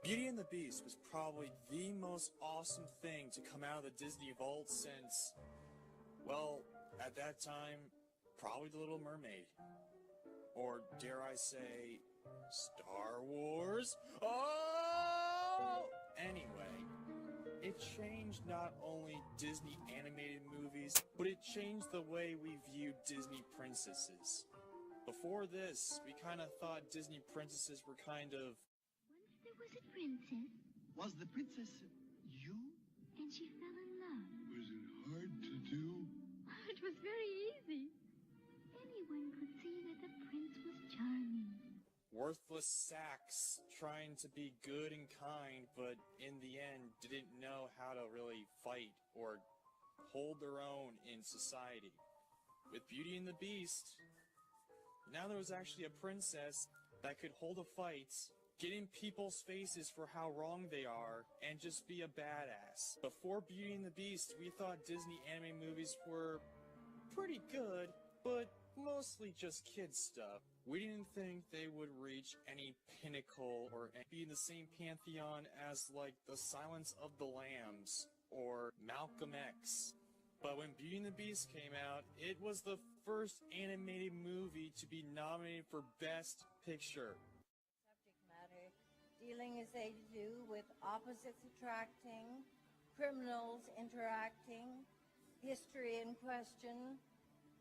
Beauty and the Beast was probably the most awesome thing to come out of the Disney vault since, well, at that time, probably The Little Mermaid. Or, dare I say, Star Wars? Oh! Anyway, it changed not only Disney animated movies, but it changed the way we viewed Disney princesses. Before this, we kind of thought Disney princesses were kind of... Once there was a princess. Was the princess you? And she fell in love. Was it hard to do? It was very easy. Anyone could see that the prince was charming. Worthless sacks trying to be good and kind, but in the end didn't know how to really fight or hold their own in society. With Beauty and the Beast, now there was actually a princess that could hold a fight, get in people's faces for how wrong they are, and just be a badass. Before Beauty and the Beast, we thought Disney anime movies were pretty good, but mostly just kid stuff. We didn't think they would reach any pinnacle or be in the same pantheon as like The Silence of the Lambs or Malcolm X. But when Beauty and the Beast came out, it was the first animated movie to be nominated for Best Picture. Subject matter dealing as they do with opposites attracting, criminals interacting, history in question,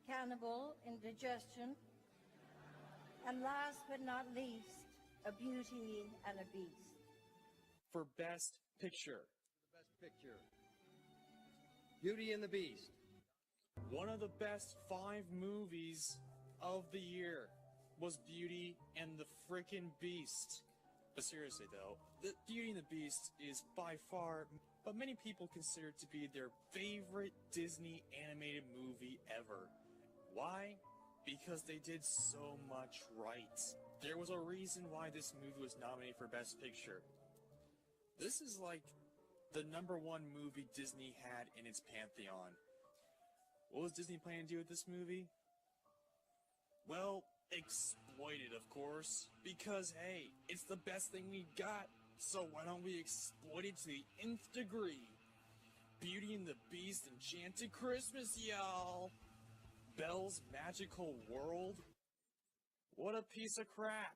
cannibal indigestion, and last but not least, a beauty and a beast. For Best Picture. The Best Picture. Beauty and the Beast. One of the best 5 movies of the year was Beauty and the frickin' Beast. But seriously though, the Beauty and the Beast is by far, but many people consider it to be their favorite Disney animated movie ever. Why? Because they did so much right. There was a reason why this movie was nominated for Best Picture. This is like the #1 movie Disney had in its pantheon. What was Disney planning to do with this movie? Well, exploit it, of course. Because, hey, it's the best thing we got. So why don't we exploit it to the nth degree? Beauty and the Beast Enchanted Christmas, y'all! Belle's Magical World? What a piece of crap.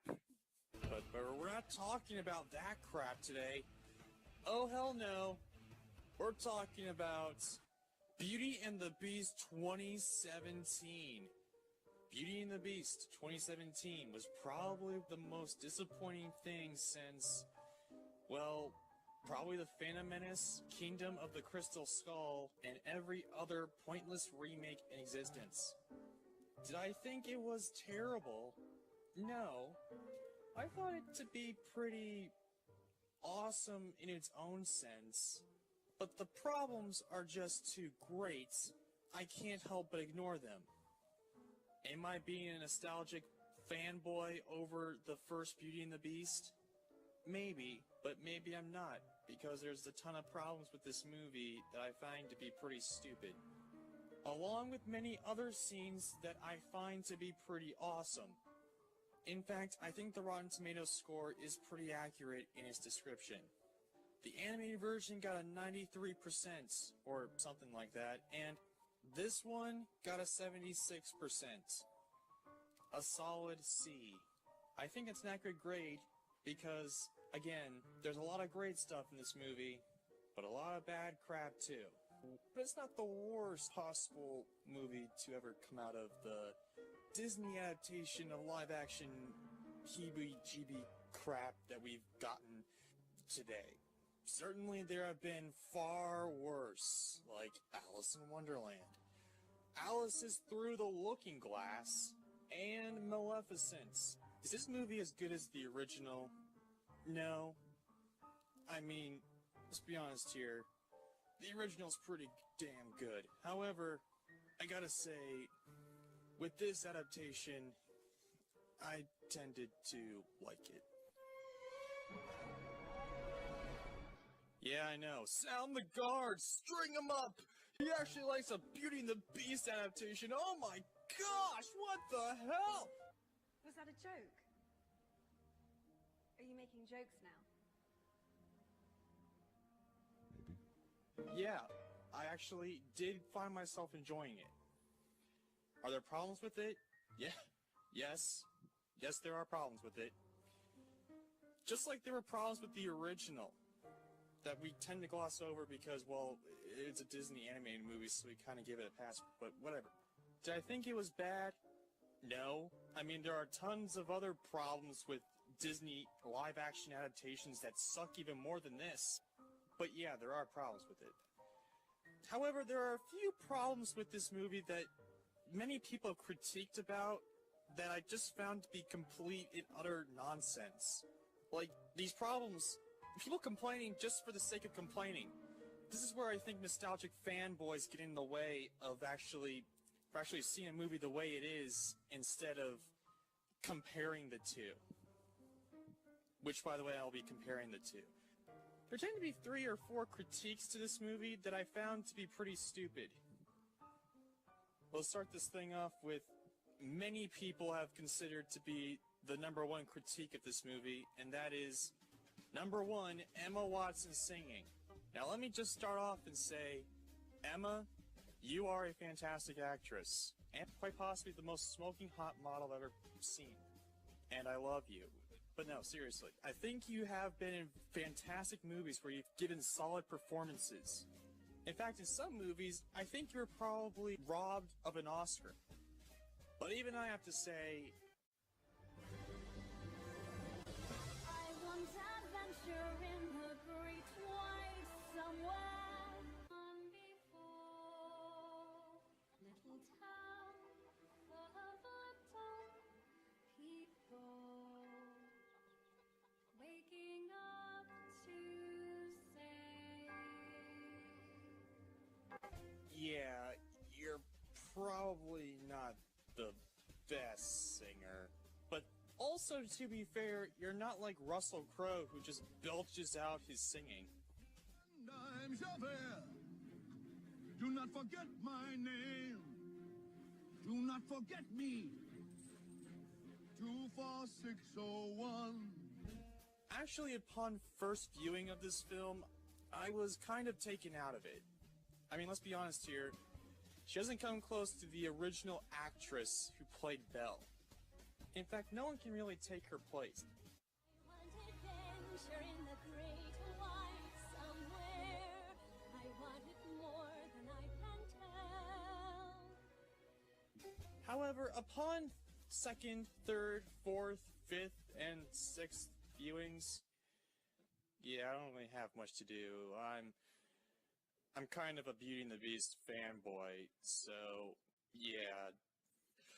But we're not talking about that crap today. Oh hell no. We're talking about Beauty and the Beast 2017. Beauty and the Beast 2017 was probably the most disappointing thing since, well, probably The Phantom Menace, Kingdom of the Crystal Skull, and every other pointless remake in existence. Did I think it was terrible? No. I thought it to be pretty awesome in its own sense, but the problems are just too great, I can't help but ignore them. Am I being a nostalgic fanboy over the first Beauty and the Beast? Maybe, but maybe I'm not, because there's a ton of problems with this movie that I find to be pretty stupid. Along with many other scenes that I find to be pretty awesome. In fact, I think the Rotten Tomatoes score is pretty accurate in its description. The animated version got a 93%, or something like that, and this one got a 76%. A solid C. I think it's an accurate grade, because, again, there's a lot of great stuff in this movie, but a lot of bad crap too. But it's not the worst possible movie to ever come out of the Disney adaptation of live-action heebie-jeebie crap that we've gotten today. Certainly there have been far worse, like Alice in Wonderland, Alice is Through the Looking Glass, and Maleficent. Is this movie as good as the original? No. I mean, let's be honest here. The original's pretty damn good. However, I gotta say, with this adaptation, I tended to like it. Yeah, I know. Sound the guards! String him up! He actually likes a Beauty and the Beast adaptation! Oh my gosh! What the hell? Was that a joke? Are you making jokes now? Yeah, I actually did find myself enjoying it. Are there problems with it? Yeah. Yes. Yes, there are problems with it. Just like there were problems with the original that we tend to gloss over because, well, it's a Disney animated movie, so we kind of give it a pass, but whatever. Did I think it was bad? No. I mean, there are tons of other problems with Disney live-action adaptations that suck even more than this. But yeah, there are problems with it. However, there are a few problems with this movie that many people have critiqued about that I just found to be complete and utter nonsense. Like, these problems, people complaining just for the sake of complaining. This is where I think nostalgic fanboys get in the way of actually seeing a movie the way it is instead of comparing the two. Which, by the way, I'll be comparing the two. There tend to be 3 or 4 critiques to this movie that I found to be pretty stupid. We'll start this thing off with many people have considered to be the #1 critique of this movie, and that is, #1, Emma Watson singing. Now let me just start off and say, Emma, you are a fantastic actress, and quite possibly the most smoking hot model I've ever seen. And I love you. But no, seriously, I think you have been in fantastic movies where you've given solid performances. In fact, in some movies, I think you're probably robbed of an Oscar. But even I have to say, I want adventure in the great white somewhere before. Little town full of little people waking up to say, yeah, you're probably not the best singer. But also, to be fair, you're not like Russell Crowe, who just belches out his singing. I'm Javert. Do not forget my name. Do not forget me. 24601. Actually, upon first viewing of this film, I was kind of taken out of it. I mean, let's be honest here. She doesn't come close to the original actress who played Belle. In fact, no one can really take her place. I want adventure in the great white somewhere. I want it more than I can tell. However, upon second, third, fourth, fifth, and sixth viewings, yeah, I don't really have much to do. I'm kind of a Beauty and the Beast fanboy, so yeah.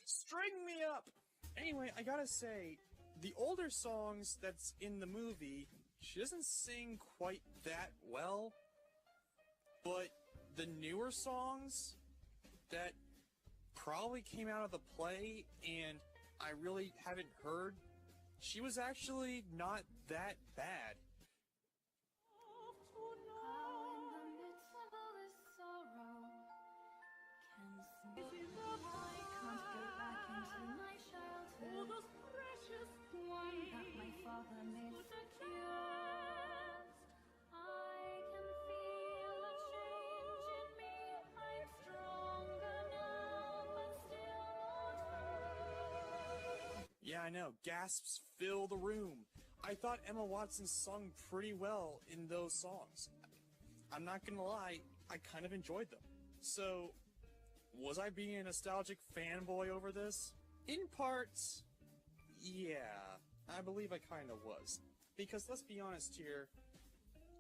String me up! Anyway, I gotta say, the older songs that's in the movie, she doesn't sing quite that well, but the newer songs that probably came out of the play and I really haven't heard, she was actually not that bad. Yeah, I know. Gasps fill the room. I thought Emma Watson sung pretty well in those songs. I'm not gonna lie, I kind of enjoyed them. So, was I being a nostalgic fanboy over this? In parts, yeah, I believe I kind of was. Because let's be honest here,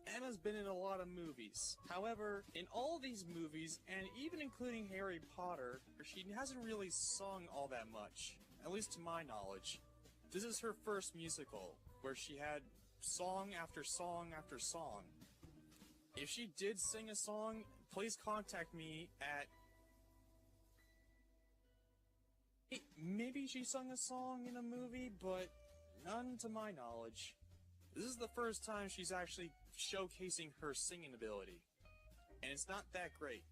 Emma's been in a lot of movies. However, in all these movies, and even including Harry Potter, she hasn't really sung all that much. At least to my knowledge. This is her first musical, where she had song after song after song. If she did sing a song, please contact me at... Maybe she sung a song in a movie, but none to my knowledge. This is the first time she's actually showcasing her singing ability. And it's not that great.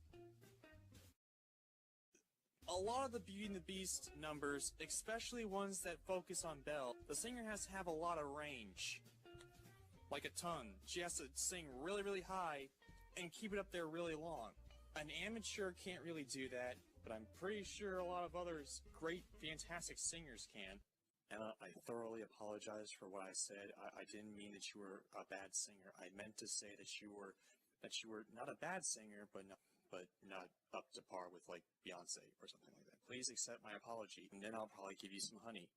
A lot of the Beauty and the Beast numbers, especially ones that focus on Belle, the singer has to have a lot of range. Like a ton. She has to sing really, really high, and keep it up there really long. An amateur can't really do that, but I'm pretty sure a lot of others great, fantastic singers can. Emma, I thoroughly apologize for what I said. I didn't mean that you were a bad singer. I meant to say that you were not a bad singer, but not up to par with, like, Beyonce or something like that. Please accept my apology, and then I'll probably give you some honey.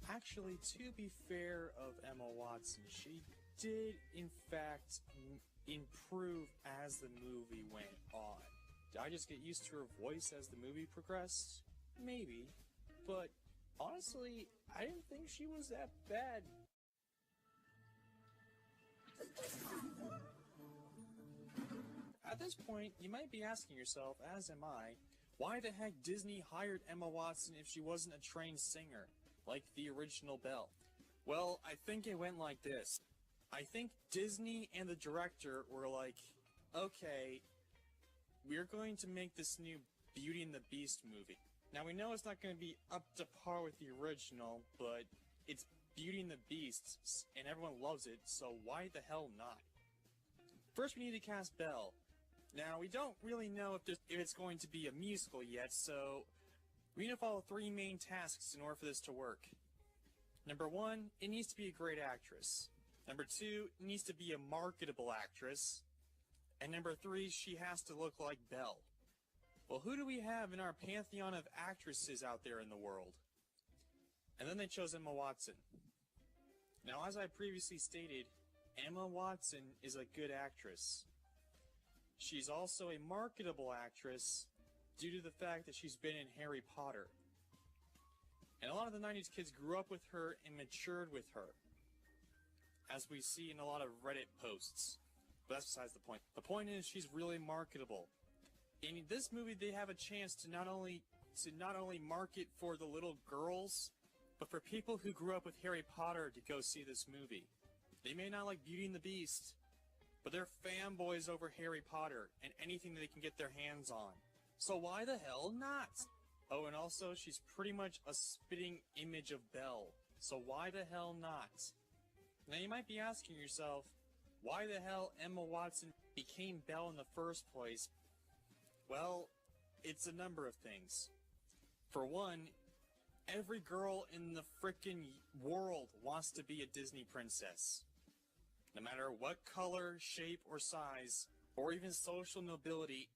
Actually, to be fair of Emma Watson, she did, in fact, improve as the movie went on. Did I just get used to her voice as the movie progressed? Maybe. But, honestly, I didn't think she was that bad. At this point, you might be asking yourself, as am I, why the heck Disney hired Emma Watson if she wasn't a trained singer, like the original Belle? Well, I think it went like this. I think Disney and the director were like, okay, we're going to make this new Beauty and the Beast movie. Now, we know it's not going to be up to par with the original, but it's Beauty and the Beast, and everyone loves it, so why the hell not? First, we need to cast Belle. Now, we don't really know if it's going to be a musical yet, so we need to follow 3 main tasks in order for this to work. Number 1, it needs to be a great actress. Number 2, it needs to be a marketable actress. And number 3, she has to look like Belle. Well, who do we have in our pantheon of actresses out there in the world? And then they chose Emma Watson. Now, as I previously stated, Emma Watson is a good actress. She's also a marketable actress due to the fact that she's been in Harry Potter. And a lot of the 90s kids grew up with her and matured with her, as we see in a lot of Reddit posts. But that's besides the point. The point is, she's really marketable. In this movie, they have a chance to not only market for the little girls, but for people who grew up with Harry Potter to go see this movie. They may not like Beauty and the Beast, but they're fanboys over Harry Potter and anything that they can get their hands on. So why the hell not? Oh, and also, she's pretty much a spitting image of Belle. So why the hell not? Now you might be asking yourself, why the hell Emma Watson became Belle in the first place? Well, it's a number of things. For one, every girl in the frickin' world wants to be a Disney princess. No matter what color, shape, or size, or even social nobility,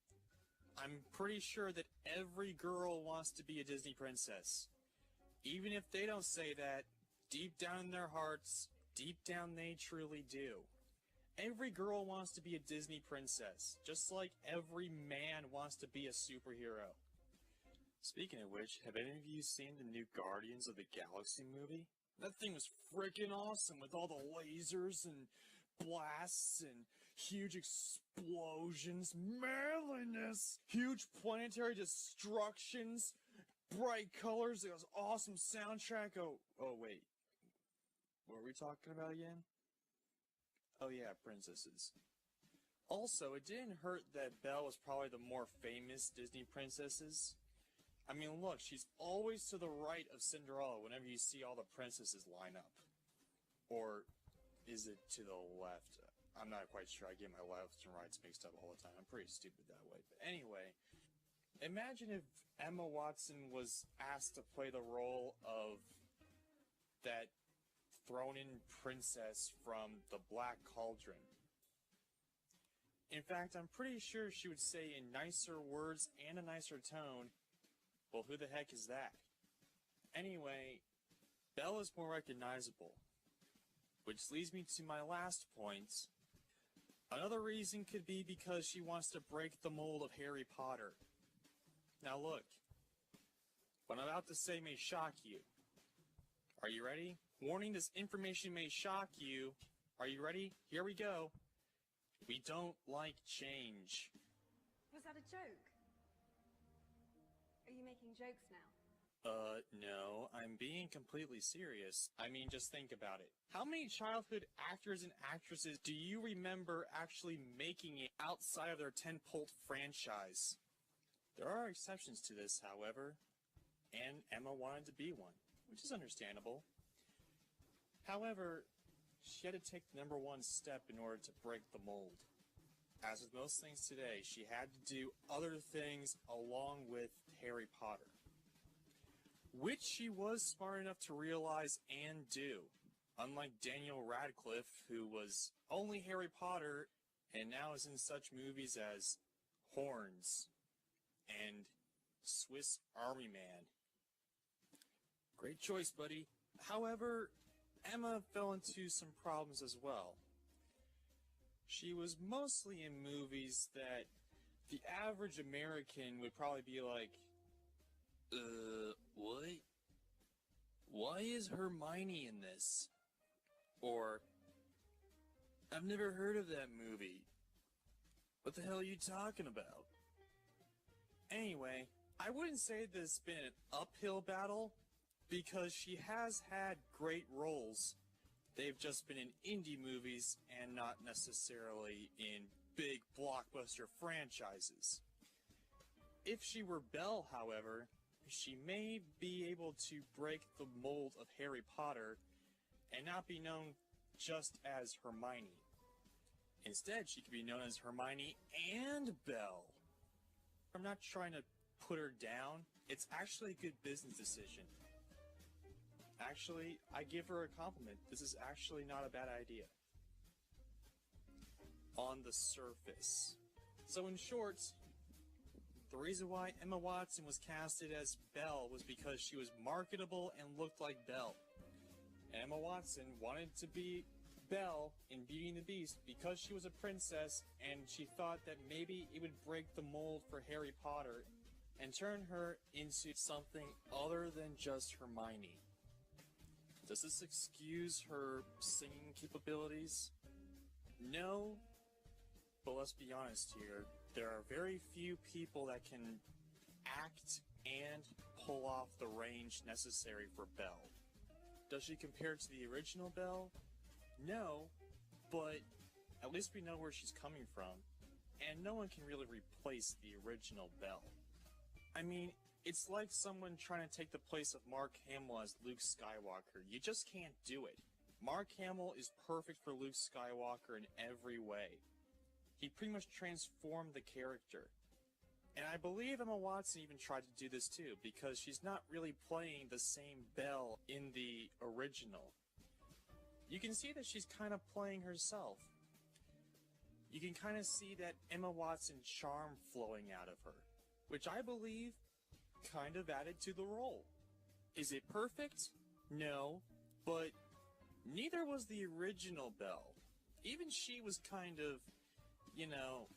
I'm pretty sure that every girl wants to be a Disney princess. Even if they don't say that, deep down in their hearts, deep down they truly do. Every girl wants to be a Disney princess, just like every man wants to be a superhero. Speaking of which, have any of you seen the new Guardians of the Galaxy movie? That thing was freaking awesome with all the lasers and blasts and huge explosions, manliness, huge planetary destructions, bright colors, it was awesome soundtrack. Oh wait. What were we talking about again? Oh yeah, princesses. Also, it didn't hurt that Belle was probably the more famous Disney princesses. I mean, look, she's always to the right of Cinderella whenever you see all the princesses line up. Or is it to the left? I'm not quite sure. I get my lefts and rights mixed up all the time. I'm pretty stupid that way. But anyway, imagine if Emma Watson was asked to play the role of that thrown-in princess from the Black Cauldron. In fact, I'm pretty sure she would say in nicer words and a nicer tone, well, who the heck is that? Anyway, Belle is more recognizable. Which leads me to my last point. Another reason could be because she wants to break the mold of Harry Potter. Now look, what I'm about to say may shock you. Are you ready? Warning, this information may shock you. Are you ready? Here we go. We don't like change. Was that a joke? Are you making jokes now? No, I'm being completely serious. I mean, just think about it. How many childhood actors and actresses do you remember actually making it outside of their tentpole franchise? There are exceptions to this, however, and Emma wanted to be one, which is understandable. However, she had to take the #1 step in order to break the mold. as with most things today, she had to do other things along with Harry Potter. Which she was smart enough to realize and do. Unlike Daniel Radcliffe, who was only Harry Potter and now is in such movies as Horns and Swiss Army Man. Great choice, buddy. However, Emma fell into some problems as well. She was mostly in movies that the average American would probably be like, what? Why is Hermione in this? Or, I've never heard of that movie. What the hell are you talking about? Anyway, I wouldn't say that it's been an uphill battle, because she has had great roles. They've just been in indie movies and not necessarily in big blockbuster franchises. If she were Belle, however, she may be able to break the mold of Harry Potter and not be known just as Hermione. Instead, she could be known as Hermione and Belle. I'm not trying to put her down. It's actually a good business decision. Actually, I give her a compliment. This is actually not a bad idea. On the surface. So in short, the reason why Emma Watson was casted as Belle was because she was marketable and looked like Belle. Emma Watson wanted to be Belle in Beauty and the Beast because she was a princess, and she thought that maybe it would break the mold for Harry Potter and turn her into something other than just Hermione. Does this excuse her singing capabilities? No, but let's be honest here. There are very few people that can act and pull off the range necessary for Belle. Does she compare to the original Belle? No, but at least we know where she's coming from, and no one can really replace the original Belle. I mean, it's like someone trying to take the place of Mark Hamill as Luke Skywalker. You just can't do it. Mark Hamill is perfect for Luke Skywalker in every way. He pretty much transformed the character. And I believe Emma Watson even tried to do this too, because she's not really playing the same Belle in the original. You can see that she's kind of playing herself. You can kind of see that Emma Watson charm flowing out of her, which I believe kind of added to the role. Is it perfect? No, but neither was the original Belle. Even she was kind of, you know,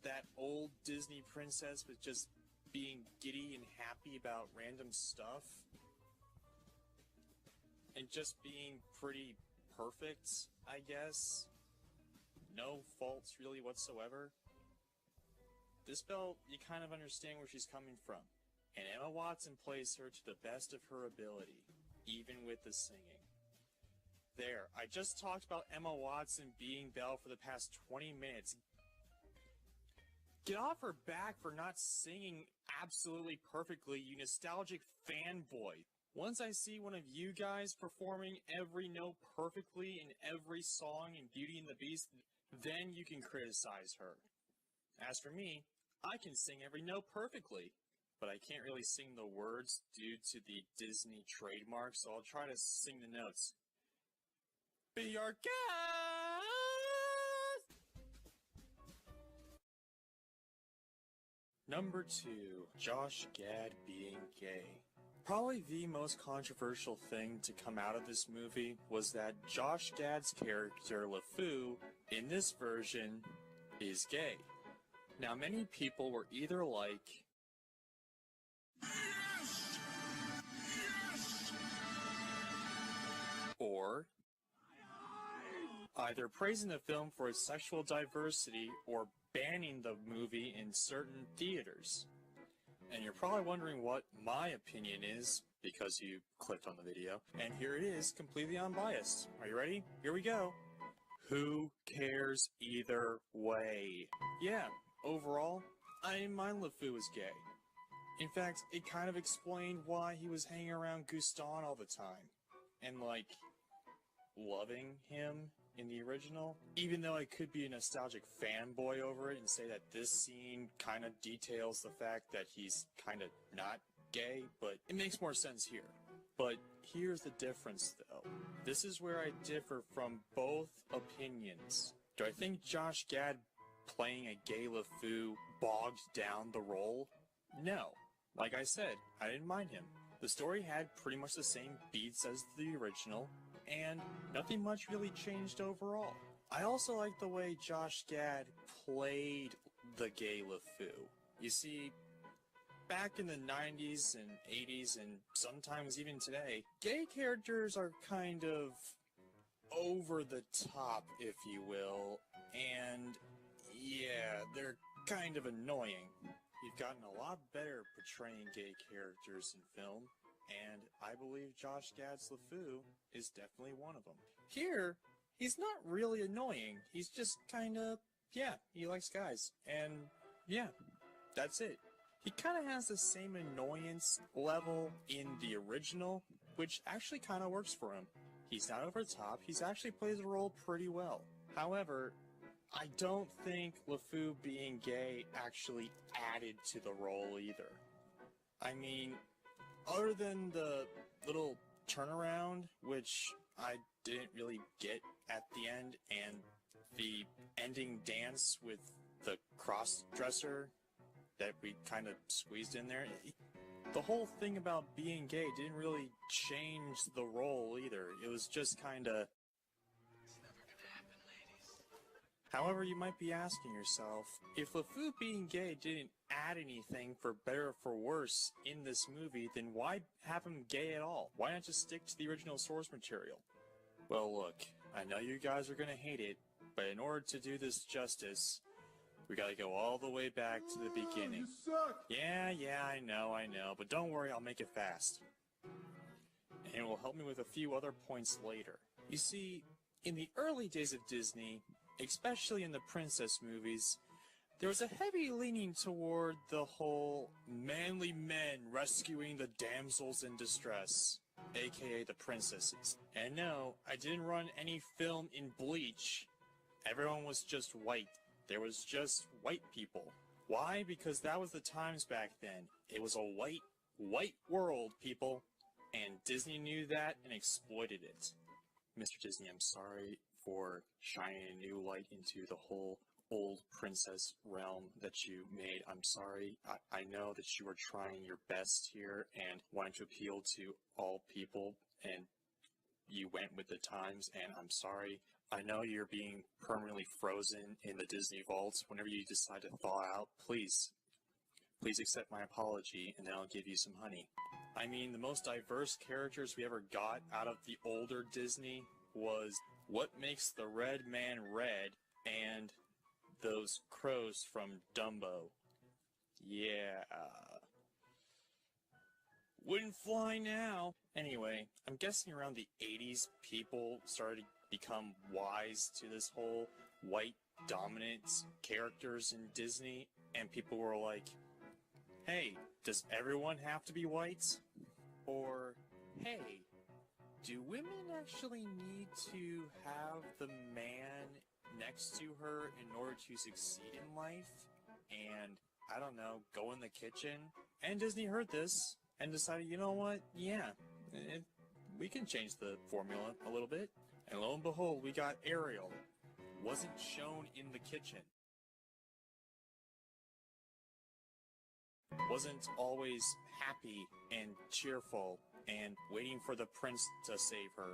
that old Disney princess with just being giddy and happy about random stuff. And just being pretty perfect, I guess. No faults really whatsoever. This Belle, you kind of understand where she's coming from. And Emma Watson plays her to the best of her ability, even with the singing. There, I just talked about Emma Watson being Belle for the past 20 minutes. Get off her back for not singing absolutely perfectly, you nostalgic fanboy. Once I see one of you guys performing every note perfectly in every song in Beauty and the Beast, then you can criticize her. As for me, I can sing every note perfectly, but I can't really sing the words due to the Disney trademark, so I'll try to sing the notes. Be our guest! Number 2, Josh Gad being gay. Probably the most controversial thing to come out of this movie was that Josh Gad's character, LeFou, in this version, is gay. Now, many people were either like, Yes! Yes! or either praising the film for its sexual diversity or banning the movie in certain theaters. And you're probably wondering what my opinion is, because you clicked on the video. And here it is, completely unbiased. Are you ready? Here we go. Who cares either way? Yeah, overall, I didn't mind LeFou was gay. In fact, it kind of explained why he was hanging around Gaston all the time. And, like, loving him in the original, even though I could be a nostalgic fanboy over it and say that this scene kind of details the fact that he's kind of not gay, but it makes more sense here. But here's the difference, though. This is where I differ from both opinions. Do I think Josh Gad playing a gay LeFou bogged down the role? No. Like I said, I didn't mind him. The story had pretty much the same beats as the original, and nothing much really changed overall. I also like the way Josh Gad played the gay LeFou. You see, back in the 90s and 80s, and sometimes even today, gay characters are kind of over the top, if you will, and yeah, they're kind of annoying. We've gotten a lot better portraying gay characters in film, and I believe Josh Gad's LeFou is definitely one of them. Here, he's not really annoying. He's just kind of, yeah, he likes guys. And yeah, that's it. He kind of has the same annoyance level in the original, which actually kind of works for him. He's not over the top. He's actually plays the role pretty well. However, I don't think LeFou being gay actually added to the role either. I mean, other than the little turnaround, which I didn't really get at the end, and the ending dance with the cross-dresser that we kind of squeezed in there, the whole thing about being gay didn't really change the role either. It was just kind of... However, you might be asking yourself, if LeFou being gay didn't add anything for better or for worse in this movie, then why have him gay at all? Why not just stick to the original source material? Well, look, I know you guys are gonna hate it, but in order to do this justice, we gotta go all the way back to the beginning. You suck! Yeah, I know, but don't worry, I'll make it fast. And it will help me with a few other points later. You see, in the early days of Disney, especially in the princess movies, there was a heavy leaning toward the whole manly men rescuing the damsels in distress, aka the princesses. And no, I didn't run any film in Bleach. Everyone was just white. There was just white people. Why? Because that was the times back then. It was a white world, people. And Disney knew that and exploited it. Mr. Disney, I'm sorry for shining a new light into the whole old princess realm that you made. I'm sorry. I know that you were trying your best here and wanted to appeal to all people, and you went with the times, and I'm sorry. I know you're being permanently frozen in the Disney vaults. Whenever you decide to thaw out, please accept my apology, and then I'll give you some honey. I mean, the most diverse characters we ever got out of the older Disney was what makes the red man red, and those crows from Dumbo. Yeah. Wouldn't fly now. Anyway, I'm guessing around the 80s, people started to become wise to this whole white dominant characters in Disney, and people were like, hey, does everyone have to be white? Or, hey, do women actually need to have the man next to her in order to succeed in life? And, I don't know, go in the kitchen? And Disney heard this and decided, you know what, yeah, we can change the formula a little bit. And lo and behold, we got Ariel. Wasn't shown in the kitchen. Wasn't always happy and cheerful and waiting for the prince to save her.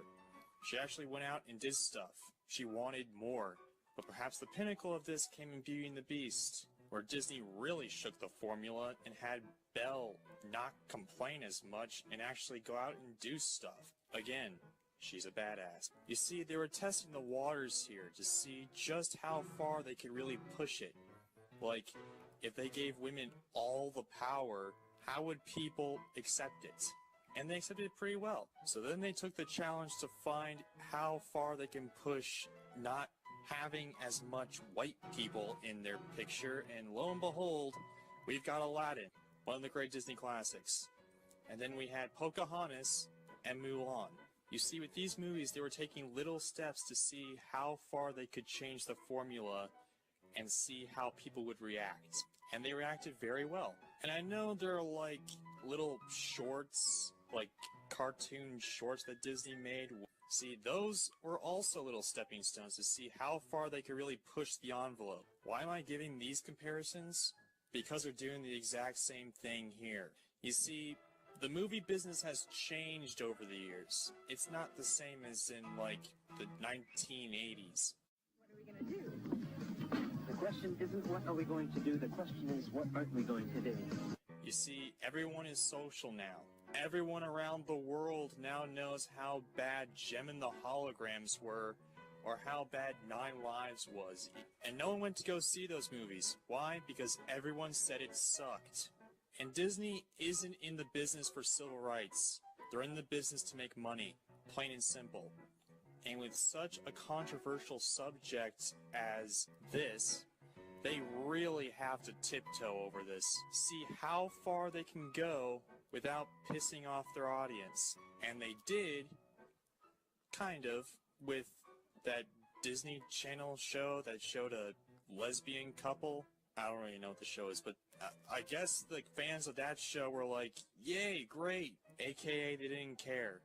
She actually went out and did stuff. She wanted more. But perhaps the pinnacle of this came in Beauty and the Beast, where Disney really shook the formula and had Belle not complain as much and actually go out and do stuff. Again, she's a badass. You see, they were testing the waters here to see just how far they could really push it. Like, if they gave women all the power, how would people accept it? And they accepted it pretty well. So then they took the challenge to find how far they can push not having as much white people in their picture, and lo and behold, we've got Aladdin, one of the great Disney classics. And then we had Pocahontas and Mulan. You see, with these movies, they were taking little steps to see how far they could change the formula and see how people would react. And they reacted very well. And I know there are like little shorts, like cartoon shorts that Disney made. See, those were also little stepping stones to see how far they could really push the envelope. Why am I giving these comparisons? Because they're doing the exact same thing here. You see, the movie business has changed over the years. It's not the same as in, like, the 1980s. What are we going to do? The question isn't what are we going to do, the question is what aren't we going to do. You see, everyone is social now. Everyone around the world now knows how bad Gem and the Holograms were, or how bad Nine Lives was. And no one went to go see those movies. Why? Because everyone said it sucked. And Disney isn't in the business for civil rights. They're in the business to make money, plain and simple. And with such a controversial subject as this, they really have to tiptoe over this. See how far they can go without pissing off their audience. And they did, kind of, with that Disney Channel show that showed a lesbian couple. I don't really know what the show is, but I guess the fans of that show were like, yay, great, aka they didn't care.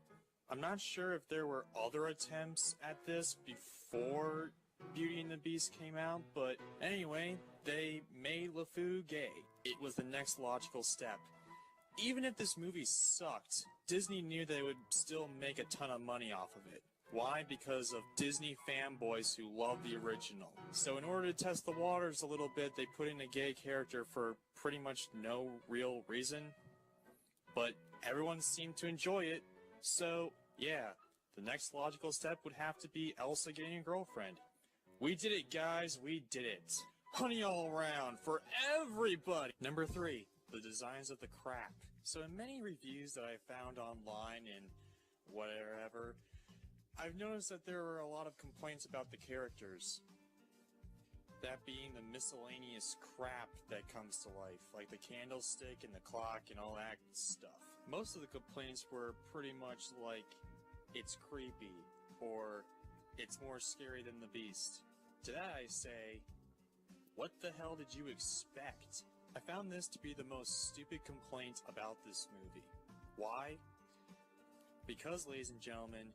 I'm not sure if there were other attempts at this before Beauty and the Beast came out, but anyway, they made LeFou gay. It was the next logical step. Even if this movie sucked, Disney knew they would still make a ton of money off of it. Why? Because of Disney fanboys who love the original. So in order to test the waters a little bit, they put in a gay character for pretty much no real reason. But everyone seemed to enjoy it, so yeah, the next logical step would have to be Elsa getting a girlfriend. We did it, guys, we did it. Honey all around for everybody! Number 3, the designs of the crap. So in many reviews that I found online and whatever, I've noticed that there are a lot of complaints about the characters. That being the miscellaneous crap that comes to life, like the candlestick and the clock and all that stuff. Most of the complaints were pretty much like, it's creepy, or it's more scary than the Beast. To that I say, what the hell did you expect? I found this to be the most stupid complaint about this movie. Why? Because, ladies and gentlemen,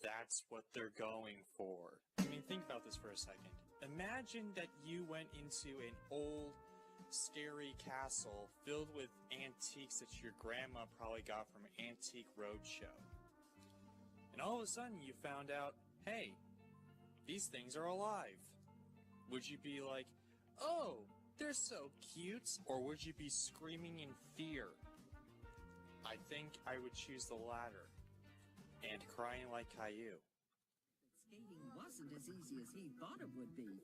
that's what they're going for. I mean, think about this for a second. Imagine that you went into an old, scary castle filled with antiques that your grandma probably got from Antique Roadshow. And all of a sudden you found out, hey, these things are alive. Would you be like, oh, they're so cute? Or would you be screaming in fear? I think I would choose the latter. And crying like Caillou. Skating wasn't as easy as he thought it would be.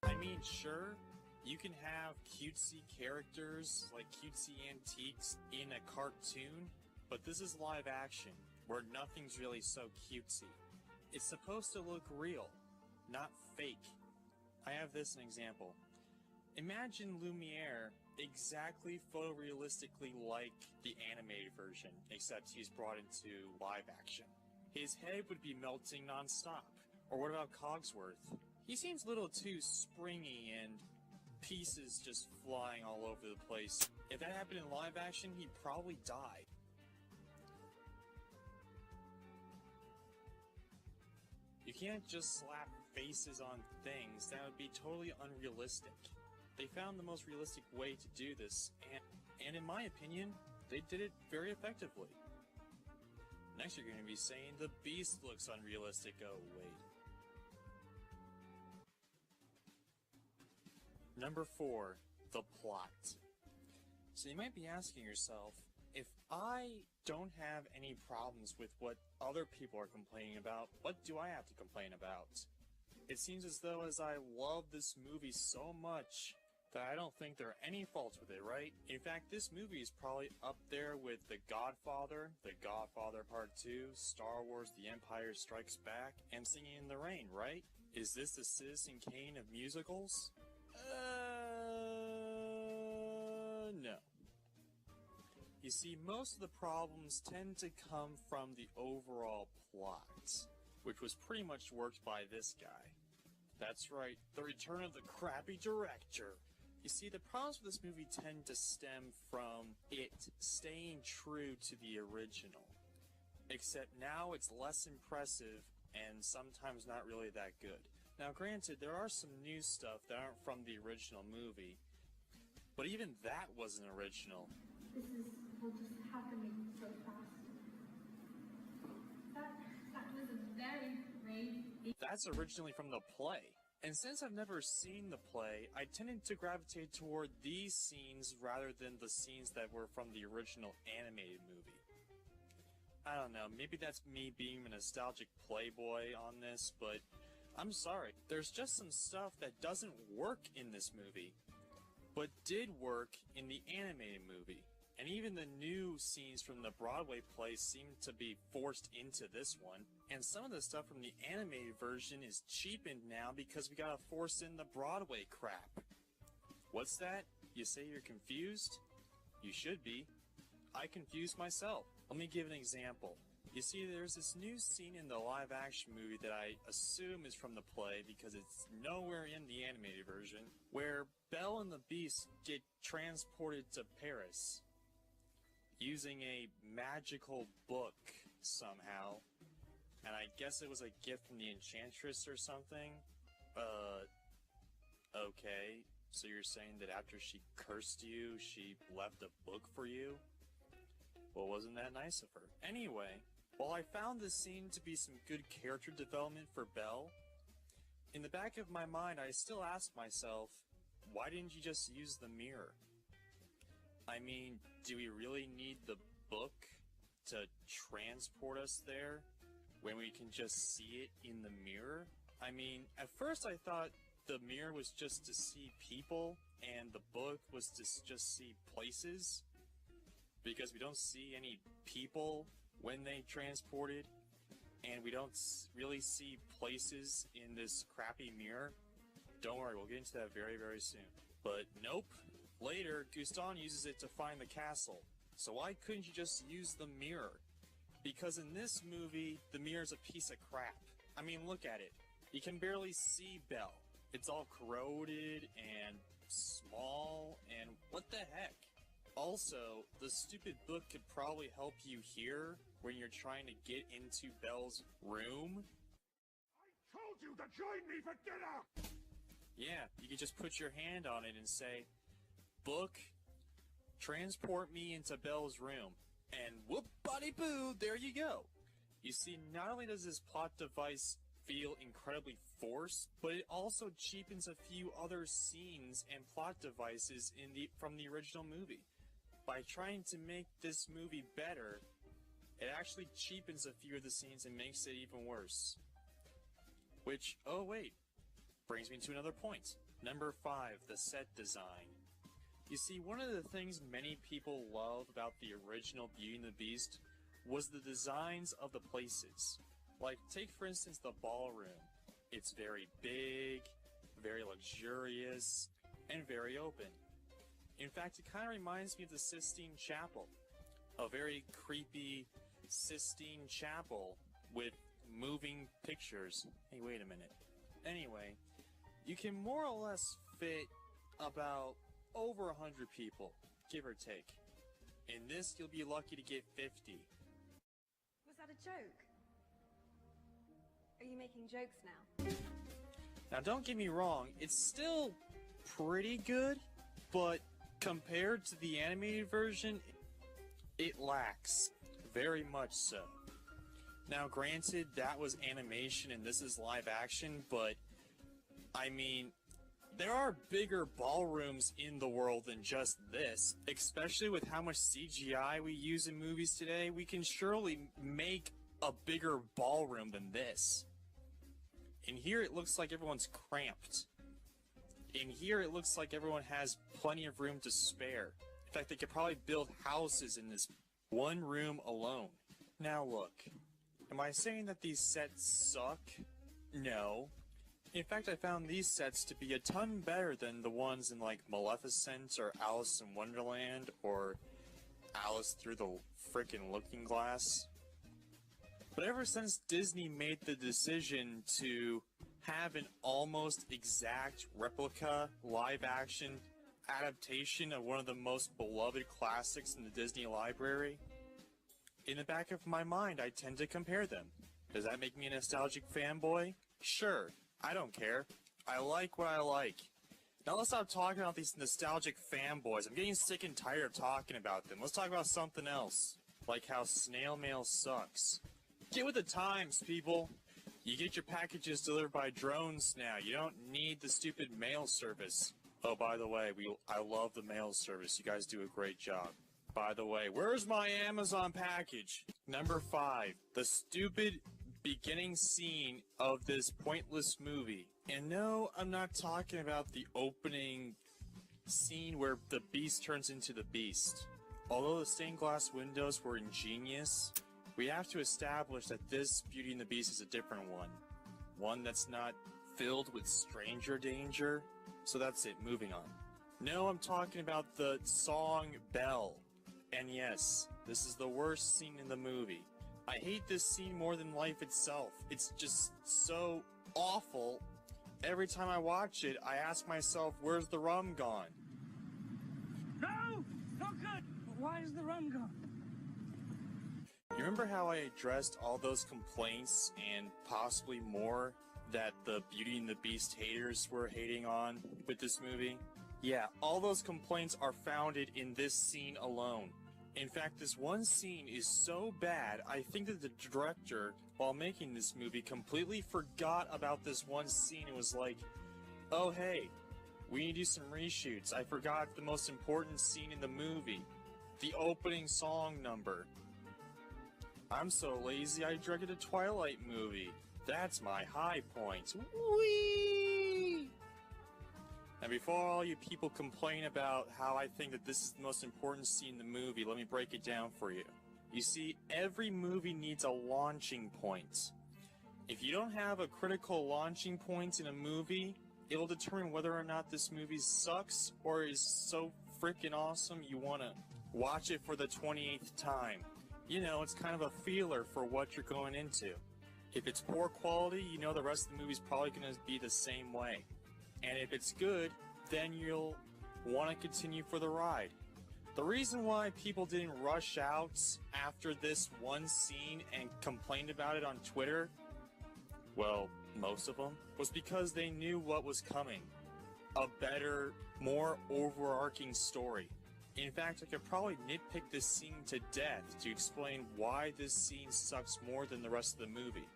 I mean, sure, you can have cutesy characters, like cutesy antiques, in a cartoon, but this is live action, where nothing's really so cutesy. It's supposed to look real, not fake. I have this an example. Imagine Lumiere exactly photorealistically like the animated version, except he's brought into live action. His head would be melting non-stop. Or what about Cogsworth? He seems a little too springy and pieces just flying all over the place. If that happened in live action, he'd probably die. You can't just slap faces on things. That would be totally unrealistic. They found the most realistic way to do this, and in my opinion, they did it very effectively. Next you're going to be saying the Beast looks unrealistic. Oh, wait. Number 4, the plot. So you might be asking yourself, if I don't have any problems with what other people are complaining about, what do I have to complain about? It seems as though as I love this movie so much that I don't think there are any faults with it, right? In fact, this movie is probably up there with The Godfather Part 2, Star Wars The Empire Strikes Back, and Singing in the Rain, right? Is this the Citizen Kane of musicals? No. You see, most of the problems tend to come from the overall plot, which was pretty much worked by this guy. That's right, the return of the crappy director. You see, the problems with this movie tend to stem from it staying true to the original. Except now it's less impressive and sometimes not really that good. Now granted, there are some new stuff that aren't from the original movie, but even that wasn't original. This is all just happening so fast. That was a very brave. That's originally from the play. And since I've never seen the play, I tended to gravitate toward these scenes rather than the scenes that were from the original animated movie. I don't know, maybe that's me being a nostalgic playboy on this, but I'm sorry. There's just some stuff that doesn't work in this movie, but did work in the animated movie. And even the new scenes from the Broadway play seem to be forced into this one. And some of the stuff from the animated version is cheapened now because we gotta force in the Broadway crap. What's that? You say you're confused? You should be. I confused myself. Let me give an example. You see, there's this new scene in the live-action movie that I assume is from the play because it's nowhere in the animated version, where Belle and the Beast get transported to Paris using a magical book somehow. And I guess it was a gift from the Enchantress or something? Okay. So you're saying that after she cursed you, she left a book for you? Well, wasn't that nice of her? Anyway, while I found this scene to be some good character development for Belle, in the back of my mind I still ask myself, why didn't you just use the mirror? I mean, do we really need the book to transport us there when we can just see it in the mirror? I mean, at first I thought the mirror was just to see people and the book was to just see places, because we don't see any people when they transported, and we don't really see places in this crappy mirror. Don't worry, we'll get into that very, very soon. But nope. Later, Gaston uses it to find the castle. So why couldn't you just use the mirror? Because in this movie, the mirror's a piece of crap. I mean, look at it. You can barely see Belle. It's all corroded and small, and what the heck? Also, the stupid book could probably help you here when you're trying to get into Belle's room. I told you to join me for dinner! Yeah, you could just put your hand on it and say, "Book, transport me into Belle's room." And whoop-buddy-boo, there you go. You see, not only does this plot device feel incredibly forced, but it also cheapens a few other scenes and plot devices from the original movie. By trying to make this movie better, it actually cheapens a few of the scenes and makes it even worse. Which, oh wait, brings me to another point. Number 5, the set design. You see, one of the things many people love about the original Beauty and the Beast was the designs of the places. Like, take for instance the ballroom. It's very big, very luxurious, and very open. In fact, it kind of reminds me of the Sistine Chapel. A very creepy Sistine Chapel with moving pictures. Hey, wait a minute. Anyway, you can more or less fit about over 100 people, give or take. In this, you'll be lucky to get 50. Was that a joke? Are you making jokes now? Now, don't get me wrong, it's still pretty good, but compared to the animated version, it lacks. Very much so. Now, granted, that was animation and this is live action, but I mean, there are bigger ballrooms in the world than just this. Especially with how much CGI we use in movies today, we can surely make a bigger ballroom than this. In here, it looks like everyone's cramped. In here, it looks like everyone has plenty of room to spare. In fact, they could probably build houses in this one room alone. Now look, am I saying that these sets suck? No. In fact, I found these sets to be a ton better than the ones in like Maleficent or Alice in Wonderland or Alice Through the Frickin' Looking Glass. But ever since Disney made the decision to have an almost exact replica live-action adaptation of one of the most beloved classics in the Disney library, in the back of my mind I tend to compare them. Does that make me a nostalgic fanboy? Sure, I don't care. I like what I like. Now let's stop talking about these nostalgic fanboys. I'm getting sick and tired of talking about them. Let's talk about something else, like how snail mail sucks. Get with the times, people. You get your packages delivered by drones now. You don't need the stupid mail service. Oh, by the way, I love the mail service. You guys do a great job. By the way, where's my Amazon package? Number 5, the stupid beginning scene of this pointless movie. And no, I'm not talking about the opening scene where the beast turns into the beast. Although the stained glass windows were ingenious, we have to establish that this Beauty and the Beast is a different one. One that's not filled with stranger danger. So that's it, moving on. No, I'm talking about the song Belle. And yes, this is the worst scene in the movie. I hate this scene more than life itself. It's just so awful. Every time I watch it, I ask myself, where's the rum gone? No! Not good! Why is the rum gone? You remember how I addressed all those complaints and possibly more that the Beauty and the Beast haters were hating on with this movie? Yeah, all those complaints are founded in this scene alone. In fact, this one scene is so bad, I think that the director, while making this movie, completely forgot about this one scene and was like, oh hey, we need to do some reshoots. I forgot the most important scene in the movie. The opening song number. I'm so lazy I directed a Twilight movie. That's my high point. Whee! Now before all you people complain about how I think that this is the most important scene in the movie, let me break it down for you. You see, every movie needs a launching point. If you don't have a critical launching point in a movie, it'll determine whether or not this movie sucks or is so freaking awesome you want to watch it for the 28th time. You know, it's kind of a feeler for what you're going into. If it's poor quality, you know the rest of the movie's probably going to be the same way. And if it's good, then you'll want to continue for the ride. The reason why people didn't rush out after this one scene and complained about it on Twitter, well, most of them, was because they knew what was coming. A better, more overarching story. In fact, I could probably nitpick this scene to death to explain why this scene sucks more than the rest of the movie.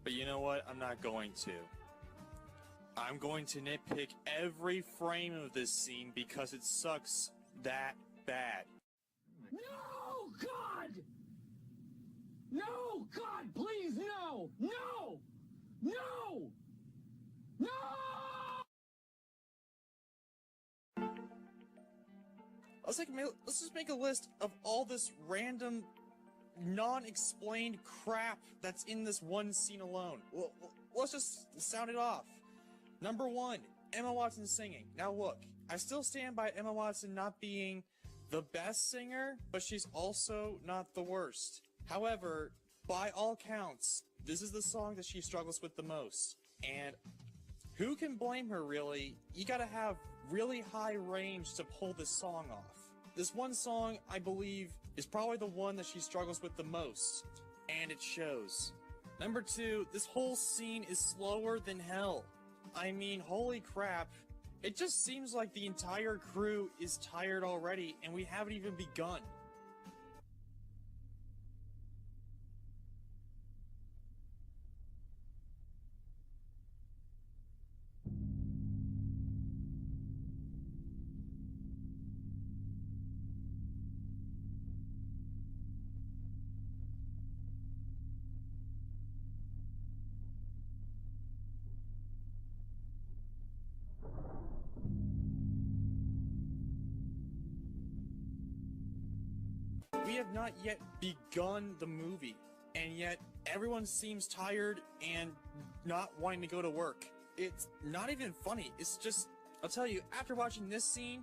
But you know what? I'm not going to. I'm going to nitpick every frame of this scene because it sucks that bad. No, God! No, God, please, no! No! No! No! Let's just make a list of all this random, non-explained crap that's in this one scene alone. Let's just sound it off. Number 1, Emma Watson singing. Now look, I still stand by Emma Watson not being the best singer, but she's also not the worst. However, by all counts, this is the song that she struggles with the most. And who can blame her, really? You gotta have really high range to pull this song off. This one song, I believe, is probably the one that she struggles with the most. And it shows. Number 2, this whole scene is slower than hell. I mean, holy crap. It just seems like the entire crew is tired already, and we haven't even begun. We have not yet begun the movie, and yet everyone seems tired and not wanting to go to work. it's not even funny. It's just, I'll tell you, after watching this scene,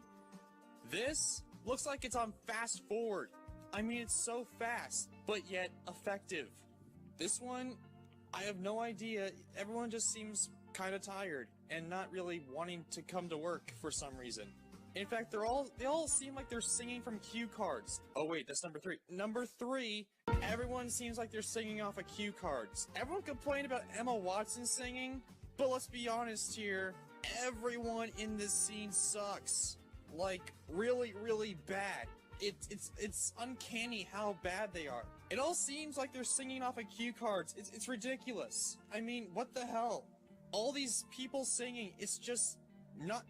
this looks like it's on fast forward. I mean, it's so fast, but yet effective. This one, I have no idea. Everyone just seems kind of tired and not really wanting to come to work for some reason. In fact, they all seem like they're singing from cue cards. Oh wait, that's number 3. Number 3, everyone seems like they're singing off of cue cards. Everyone complained about Emma Watson singing, but let's be honest here, everyone in this scene sucks. Like, really, really bad. It's uncanny how bad they are. It all seems like they're singing off of cue cards. It's ridiculous. I mean, what the hell? All these people singing, it's just not...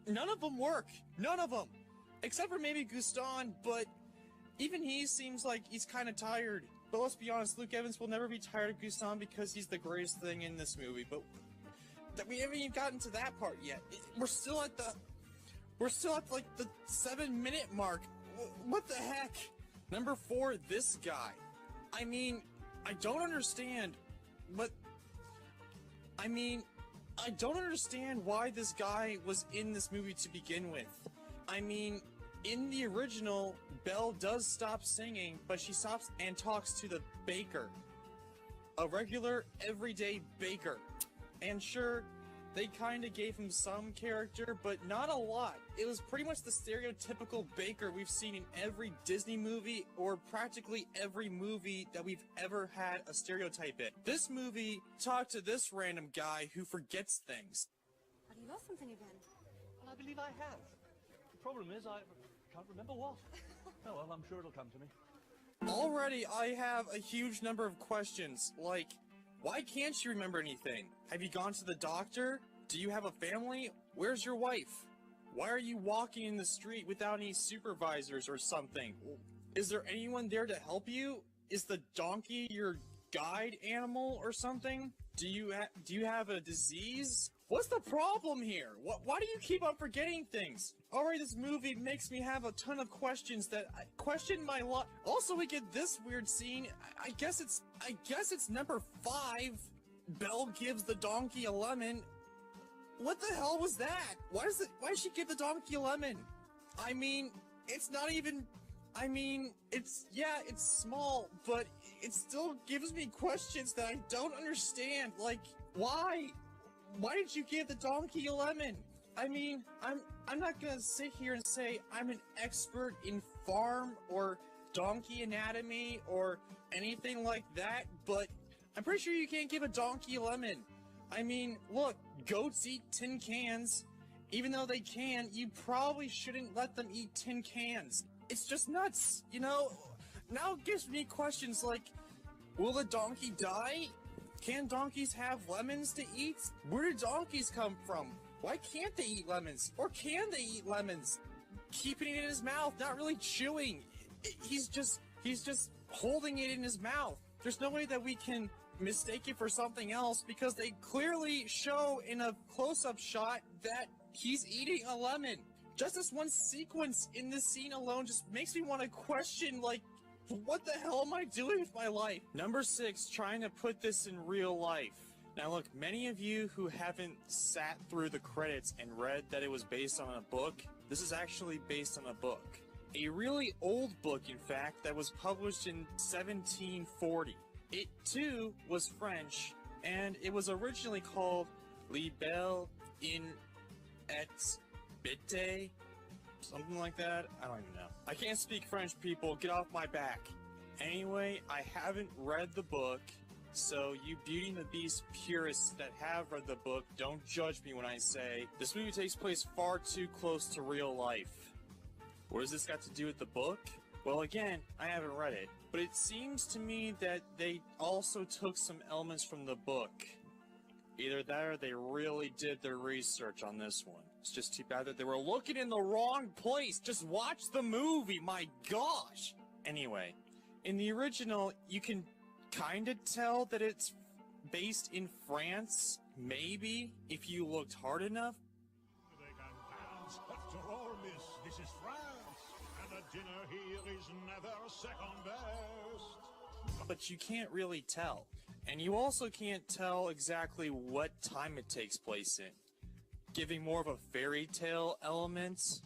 None of them work. None of them. Except for maybe Gaston, but even he seems like he's kind of tired. But let's be honest, Luke Evans will never be tired of Gaston because he's the greatest thing in this movie. But we haven't even gotten to that part yet. We're still at like the 7-minute mark. What the heck? Number 4, this guy. I mean, I don't understand, but I mean, I don't understand why this guy was in this movie to begin with. I mean, in the original, Belle does stop singing, but she stops and talks to the baker. A regular, everyday baker. And sure, they kinda gave him some character, but not a lot. It was pretty much the stereotypical baker we've seen in every Disney movie, or practically every movie that we've ever had a stereotype in. This movie talked to this random guy who forgets things. Have you lost something again? Well, I believe I have. The problem is I can't remember what. Oh well, I'm sure it'll come to me. Already, I have a huge number of questions, like, why can't you remember anything? Have you gone to the doctor? Do you have a family? Where's your wife? Why are you walking in the street without any supervisors or something? Is there anyone there to help you? Is the donkey your guide animal or something? Do you have a disease? What's the problem here? Why do you keep on forgetting things? Alright, this movie makes me have a ton of questions that I question my life. Also, we get this weird scene. I guess it's number 5. Belle gives the donkey a lemon. What the hell was that? Why does she give the donkey a lemon? I mean, it's not even... I mean, it's small, but it still gives me questions that I don't understand. Like, why? Why did you give the donkey a lemon? I mean, I'm not gonna sit here and say I'm an expert in farm or donkey anatomy or anything like that, but I'm pretty sure you can't give a donkey a lemon. I mean, look, goats eat tin cans. Even though they can, you probably shouldn't let them eat tin cans. It's just nuts, you know? Now it gives me questions like, will the donkey die? Can donkeys have lemons to eat? Where do donkeys come from? Why can't they eat lemons? Or can they eat lemons? Keeping it in his mouth, not really chewing. He's just holding it in his mouth. There's no way that we can mistake it for something else because they clearly show in a close-up shot that he's eating a lemon. Just this one sequence in this scene alone just makes me want to question, like, what the hell am I doing with my life? Number 6, trying to put this in real life. Now look, many of you who haven't sat through the credits and read that it was based on a book, this is actually based on a book. A really old book, in fact, that was published in 1740. It, too, was French, and it was originally called Les Belles in et Bete, something like that. I don't even know. I can't speak French, people. Get off my back. Anyway, I haven't read the book, so you Beauty and the Beast purists that have read the book, don't judge me when I say this movie takes place far too close to real life. What does this got to do with the book? Well, again, I haven't read it, but it seems to me that they also took some elements from the book. Either that or they really did their research on this one. It's just too bad that they were looking in the wrong place. Just watch the movie, my gosh! Anyway, in the original, you can kind of tell that it's based in France, maybe, if you looked hard enough. After all, miss, this is France, and a dinner here is never second best. But you can't really tell. And you also can't tell exactly what time it takes place in, giving more of a fairy tale element.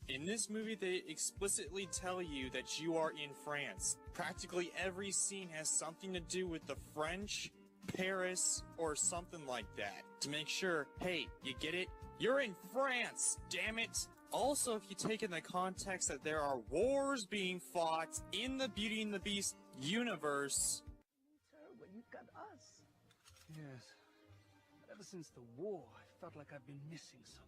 In this movie, they explicitly tell you that you are in France. Practically every scene has something to do with the French, Paris, or something like that. To make sure, hey, you get it? You're in France, damn it! Also, if you take in the context that there are wars being fought in the Beauty and the Beast universe... Terrible, you've got us. Yes. But ever since the war, I felt like I've been missing something.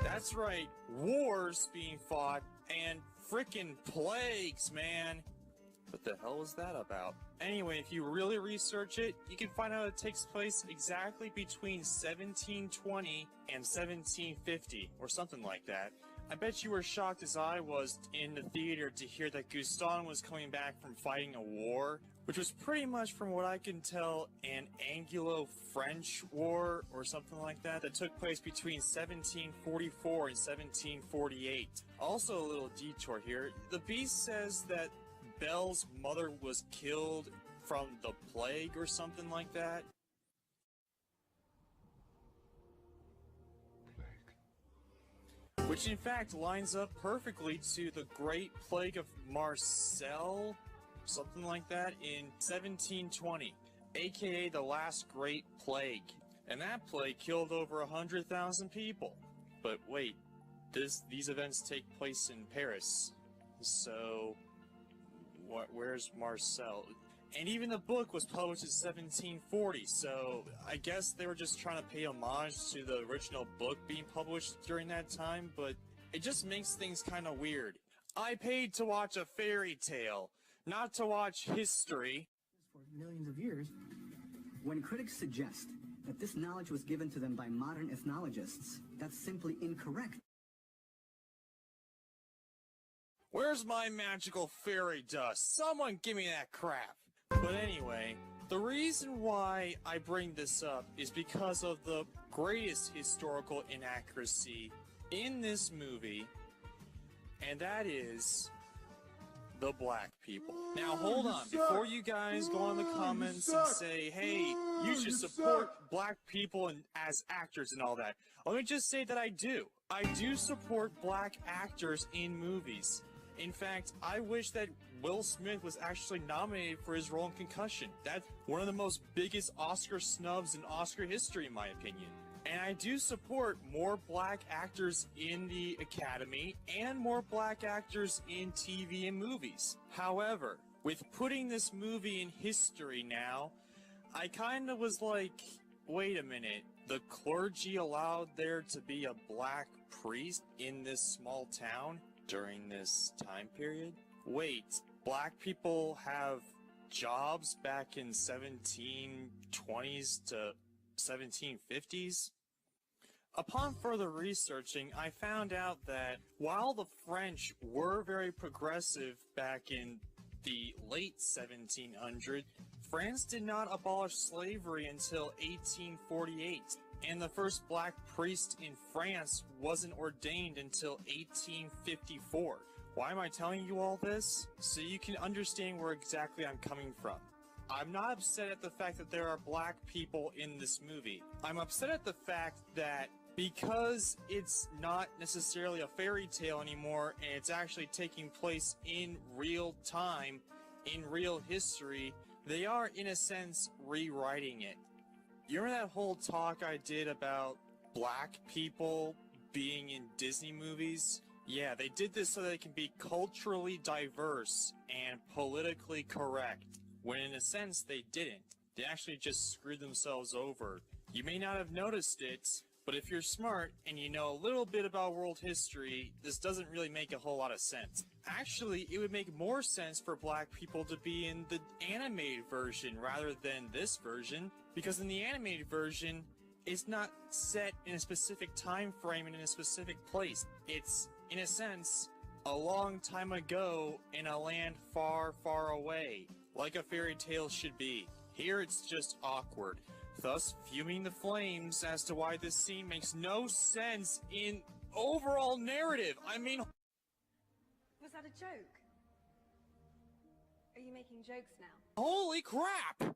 That's right, wars being fought, and frickin' plagues, man. What the hell is that about? Anyway, if you really research it, you can find out it takes place exactly between 1720 and 1750, or something like that. I bet you were shocked as I was in the theater to hear that Gaston was coming back from fighting a war, which was pretty much, from what I can tell, an Anglo-French war, or something like that, that took place between 1744 and 1748. Also a little detour here, the Beast says that Belle's mother was killed from the plague or something like that. Which in fact lines up perfectly to the Great Plague of Marseille, something like that, in 1720, aka the Last Great Plague. And that plague killed over 100,000 people. But wait, these events take place in Paris, so where's Marseille? And even the book was published in 1740, so I guess they were just trying to pay homage to the original book being published during that time, but it just makes things kind of weird. I paid to watch a fairy tale, not to watch history. For millions of years, when critics suggest that this knowledge was given to them by modern ethnologists, that's simply incorrect. Where's my magical fairy dust? Someone give me that crap! But anyway, the reason why I bring this up is because of the greatest historical inaccuracy in this movie, and that is the black people. Now hold on, before you guys go in the comments and say, hey, you should support black people and as actors and all that, let me just say that I do. I do support black actors in movies. In fact, I wish that Will Smith was actually nominated for his role in Concussion. That's one of the most biggest Oscar snubs in Oscar history, in my opinion. And I do support more black actors in the Academy and more black actors in TV and movies. However, with putting this movie in history now, I kind of was like, wait a minute, the clergy allowed there to be a black priest in this small town during this time period? Wait, black people have jobs back in 1720s to 1750s? Upon further researching, I found out that while the French were very progressive back in the late 1700s, France did not abolish slavery until 1848. And the first black priest in France wasn't ordained until 1854. Why am I telling you all this? So you can understand where exactly I'm coming from. I'm not upset at the fact that there are black people in this movie. I'm upset at the fact that because it's not necessarily a fairy tale anymore and it's actually taking place in real time, in real history, they are in a sense rewriting it. You remember that whole talk I did about black people being in Disney movies? Yeah, they did this so they can be culturally diverse and politically correct, when in a sense they didn't. They actually just screwed themselves over. You may not have noticed it, but if you're smart and you know a little bit about world history, this doesn't really make a whole lot of sense. Actually, it would make more sense for black people to be in the animated version rather than this version, because in the animated version, it's not set in a specific time frame and in a specific place. It's, in a sense, a long time ago in a land far, far away, like a fairy tale should be. Here it's just awkward, thus fuming the flames as to why this scene makes no sense in overall narrative. I mean... Was that a joke? Are you making jokes now? Holy crap!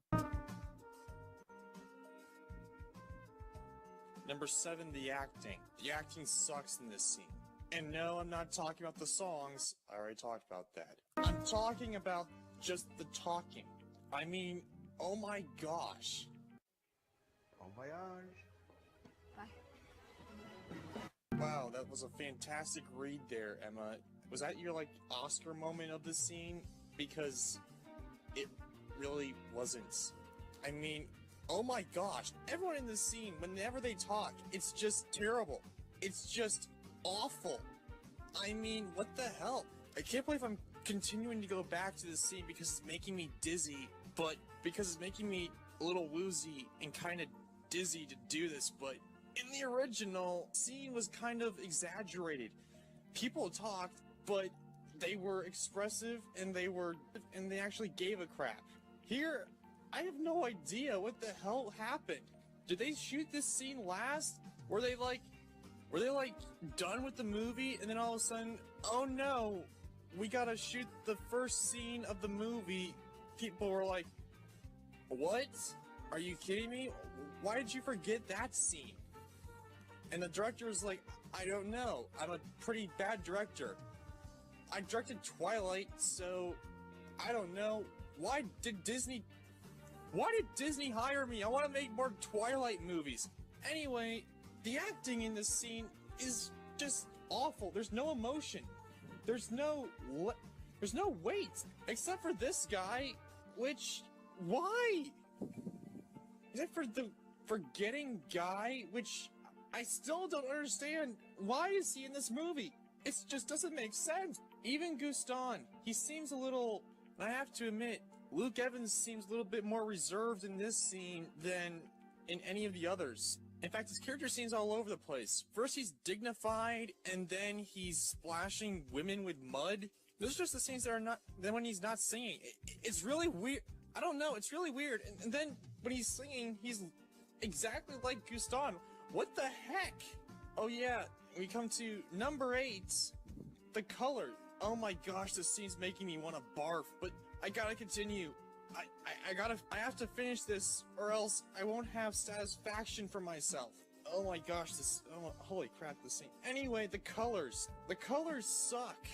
Number 7, the acting. The acting sucks in this scene. And no, I'm not talking about the songs. I already talked about that. I'm talking about just the talking. I mean, oh my gosh. Bon voyage. Bye. Wow, that was a fantastic read there, Emma. Was that your, like, Oscar moment of the scene? Because it really wasn't. I mean, oh my gosh. Everyone in this scene, whenever they talk, it's just terrible. It's just awful. I mean, what the hell? I can't believe I'm continuing to go back to this scene because it's making me dizzy, but because it's making me a little woozy and kind of dizzy to do this, but in the original, scene was kind of exaggerated. People talked, but they were expressive and they actually gave a crap. Here, I have no idea what the hell happened. Did they shoot this scene last? Were they like done with the movie and then all of a sudden, oh no, we gotta shoot the first scene of the movie? People were like, what? Are you kidding me? Why did you forget that scene? And the director was like, I don't know. I'm a pretty bad director. I directed Twilight, so I don't know. Why did Disney hire me? I want to make more Twilight movies. Anyway, the acting in this scene is just awful. There's no emotion. There's no weight, except for this guy, which, why? Except for the forgetting guy, which I still don't understand. Why is he in this movie? It just doesn't make sense. Even Gaston, he seems a little, I have to admit, Luke Evans seems a little bit more reserved in this scene than in any of the others. In fact, his character seems all over the place. First he's dignified, and then he's splashing women with mud. Those are just the scenes that are not, then when he's not singing. It's really weird. I don't know, it's really weird. And then when he's singing, he's exactly like Gaston. What the heck? Oh yeah, we come to number 8, the color. Oh my gosh, this scene's making me want to barf, but I gotta continue. I have to finish this, or else I won't have satisfaction for myself. Oh my gosh, holy crap, this scene. Anyway, the colors suck.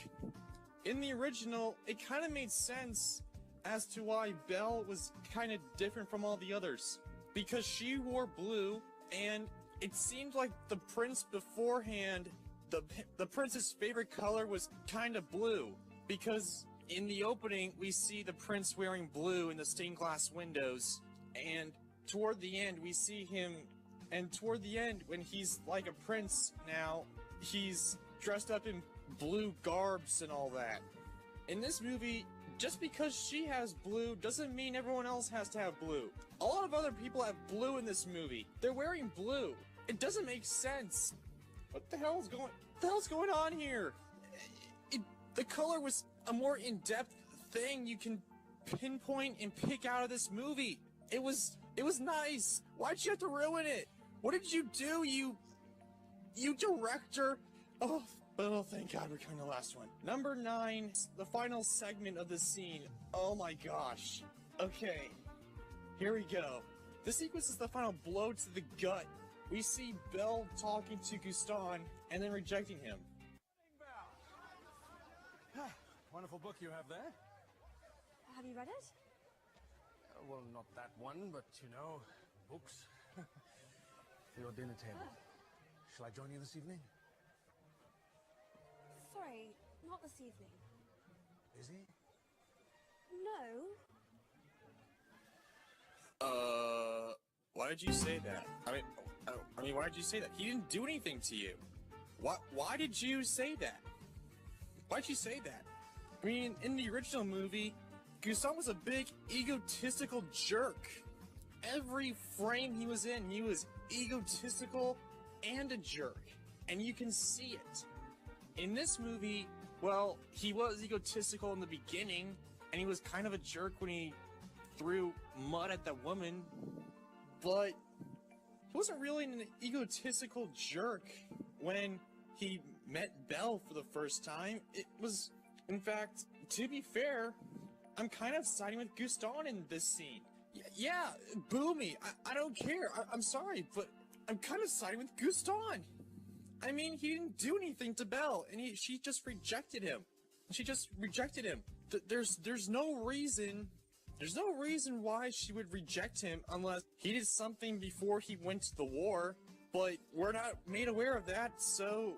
In the original, it kind of made sense as to why Belle was kind of different from all the others. Because she wore blue, and it seemed like the prince beforehand, the prince's favorite color was kind of blue. Because in the opening, we see the prince wearing blue in the stained glass windows, and toward the end, we see him, and toward the end, when he's like a prince now, he's dressed up in blue garbs and all that. In this movie, just because she has blue doesn't mean everyone else has to have blue. A lot of other people have blue in this movie. They're wearing blue. It doesn't make sense. What the hell's going on here? The color was a more in-depth thing you can pinpoint and pick out of this movie. It was nice. Why'd you have to ruin it? What did you do, you director? Oh, thank God we're coming to the last one. Number 9, the final segment of the scene. Oh my gosh. Okay, here we go. This sequence is the final blow to the gut. We see Belle talking to Gaston and then rejecting him. Wonderful book you have there. Have you read it? Well, not that one, but you know, books. For your dinner table. Oh. Shall I join you this evening? Sorry, not this evening. Busy? No. Why did you say that? I mean, why did you say that? He didn't do anything to you. Why did you say that? Why'd you say that? I mean, in the original movie, Gaston was a big, egotistical jerk. Every frame he was in, he was egotistical and a jerk. And you can see it. In this movie, well, he was egotistical in the beginning, and he was kind of a jerk when he threw mud at that woman, but he wasn't really an egotistical jerk when he met Belle for the first time. It was, in fact, to be fair, I'm kind of siding with Gaston in this scene. Yeah, boo me. I don't care. I'm sorry, but I'm kind of siding with Gaston. I mean, he didn't do anything to Belle, and she just rejected him. She just rejected him. There's no reason why she would reject him unless he did something before he went to the war, but we're not made aware of that, so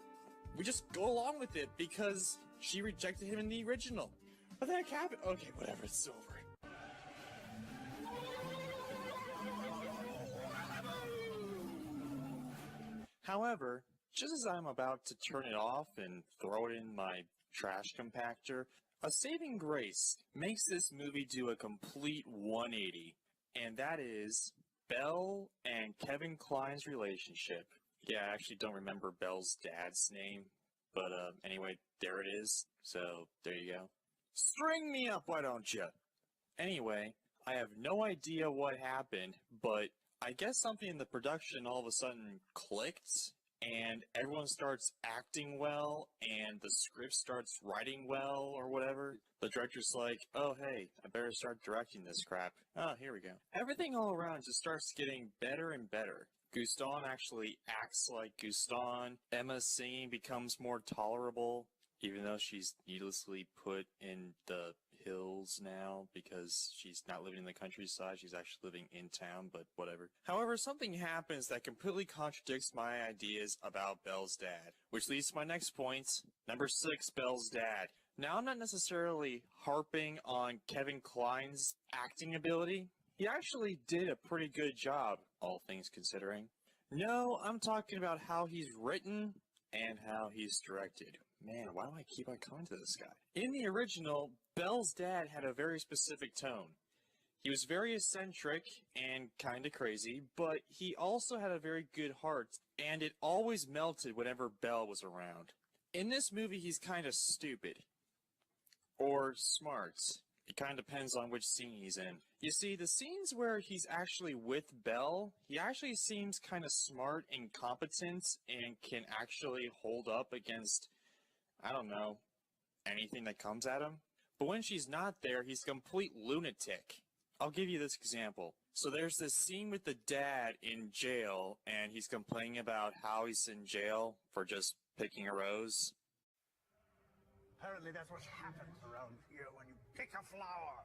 we just go along with it because she rejected him in the original. What the heck happened? Okay, whatever, it's over. However, just as I'm about to turn it off and throw it in my trash compactor, a saving grace makes this movie do a complete 180, and that is Belle and Kevin Kline's relationship. Yeah, I actually don't remember Belle's dad's name, but anyway, there it is. So, there you go. String me up, why don't you? Anyway, I have no idea what happened, but I guess something in the production all of a sudden clicked, and everyone starts acting well, and the script starts writing well, or whatever. The director's like, oh hey, I better start directing this crap. Oh, here we go. Everything all around just starts getting better and better. Gaston actually acts like Gaston. Emma's singing becomes more tolerable, even though she's needlessly put in the hills now because she's not living in the countryside, she's actually living in town, but whatever. However, something happens that completely contradicts my ideas about Belle's dad, which leads to my next point. Number 6, Belle's dad. Now, I'm not necessarily harping on Kevin Kline's acting ability. He actually did a pretty good job, all things considering. No, I'm talking about how he's written and how he's directed. Man, why do I keep on coming to this guy? In the original, Belle's dad had a very specific tone. He was very eccentric and kinda crazy, but he also had a very good heart, and it always melted whenever Belle was around. In this movie, he's kinda stupid. Or smart. It kinda depends on which scene he's in. You see, the scenes where he's actually with Belle, he actually seems kinda smart and competent and can actually hold up against, I don't know, anything that comes at him. But when she's not there, he's a complete lunatic. I'll give you this example. So there's this scene with the dad in jail, and he's complaining about how he's in jail for just picking a rose. Apparently that's what happens around here when you pick a flower.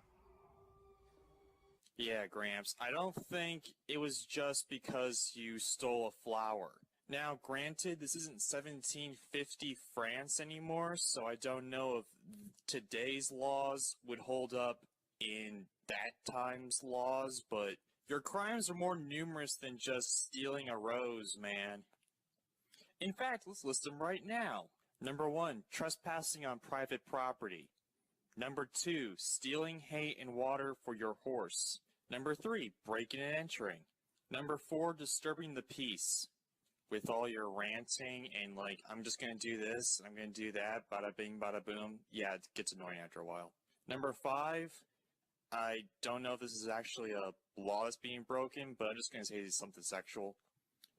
Yeah, Gramps, I don't think it was just because you stole a flower. Now, granted, this isn't 1750 France anymore, so I don't know if today's laws would hold up in that time's laws, but your crimes are more numerous than just stealing a rose, man. In fact, let's list them right now. Number 1, trespassing on private property. Number 2, stealing hay and water for your horse. Number 3, breaking and entering. Number 4, disturbing the peace. With all your ranting and like, I'm just gonna do this, I'm gonna do that, bada bing, bada boom. Yeah, it gets annoying after a while. Number 5, I don't know if this is actually a law that's being broken, but I'm just gonna say it's something sexual.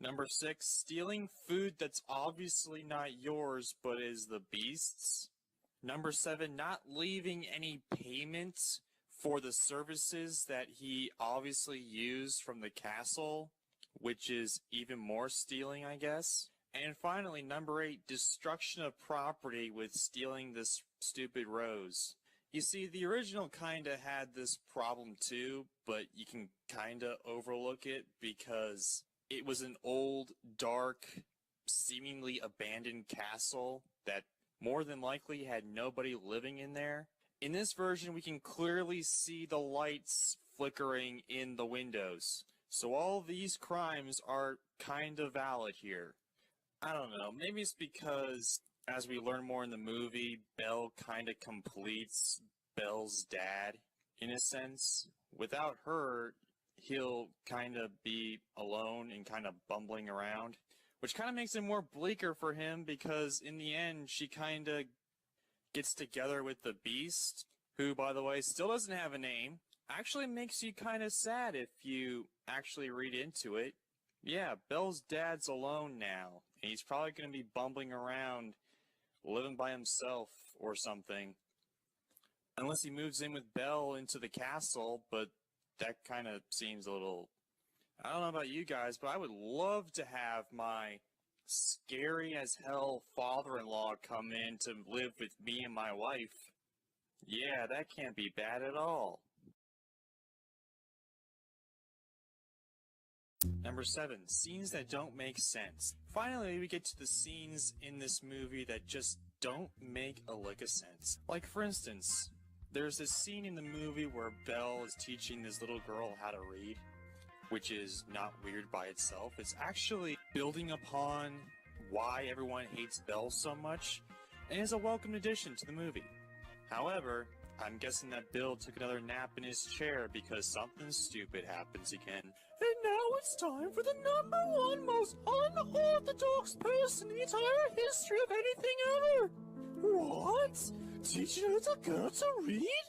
Number 6, stealing food that's obviously not yours, but is the beast's. Number 7, not leaving any payment for the services that he obviously used from the castle, which is even more stealing, I guess. And finally, number 8, destruction of property with stealing this stupid rose. You see, the original kinda had this problem too, but you can kinda overlook it because it was an old, dark, seemingly abandoned castle that more than likely had nobody living in there. In this version, we can clearly see the lights flickering in the windows. So all these crimes are kind of valid here. I don't know, maybe it's because, as we learn more in the movie, Belle kind of completes Belle's dad, in a sense. Without her, he'll kind of be alone and kind of bumbling around, which kind of makes it more bleaker for him because in the end, she kind of gets together with the Beast, who, by the way, still doesn't have a name. Actually makes you kind of sad if you actually read into it. Yeah, Belle's dad's alone now, and he's probably going to be bumbling around, living by himself or something. Unless he moves in with Belle into the castle, but that kind of seems a little, I don't know about you guys, but I would love to have my scary as hell father-in-law come in to live with me and my wife. Yeah, that can't be bad at all. Number 7, scenes that don't make sense. Finally, we get to the scenes in this movie that just don't make a lick of sense. Like, for instance, there's this scene in the movie where Belle is teaching this little girl how to read, which is not weird by itself. It's actually building upon why everyone hates Belle so much, and is a welcome addition to the movie. However, I'm guessing that Bill took another nap in his chair because something stupid happens again. And now it's time for the #1 most unorthodox person in the entire history of anything ever! What? Teaching a little girl to read?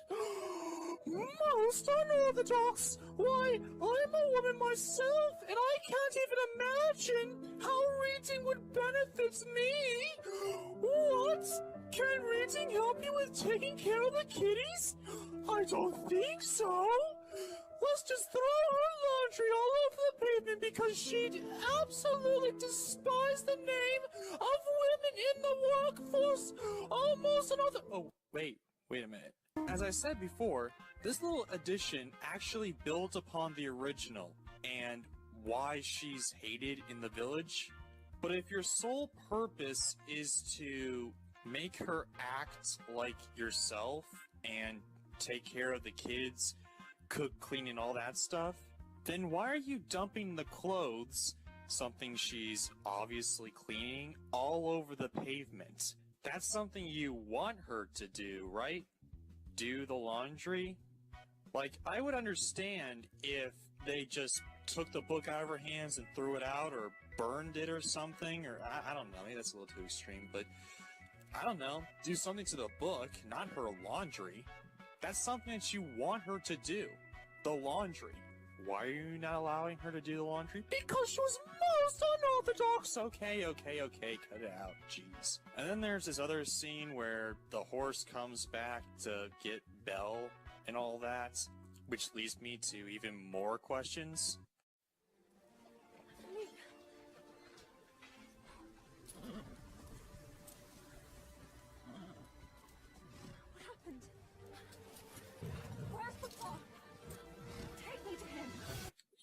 Most unorthodox! Why, I'm a woman myself, and I can't even imagine how reading would benefit me! What? Can reading help you with taking care of the kitties? I don't think so! Let's just throw her laundry all over the pavement because she'd absolutely despise the name of women in the workforce! Almost another— Oh, wait a minute. As I said before, this little addition actually builds upon the original and why she's hated in the village. But if your sole purpose is to make her act like yourself and take care of the kids, cook, clean, and all that stuff, then why are you dumping the clothes, something she's obviously cleaning, all over the pavement? That's something you want her to do, right? Do the laundry? Like, I would understand if they just took the book out of her hands and threw it out, or burned it or something, or I don't know, maybe that's a little too extreme, but I don't know, do something to the book, not her laundry. That's something that you want her to do. The laundry. Why are you not allowing her to do the laundry? Because she was most unorthodox! Okay, cut it out, jeez. And then there's this other scene where the horse comes back to get Belle and all that, which leads me to even more questions. What happened? Where's Papa? Take me to him.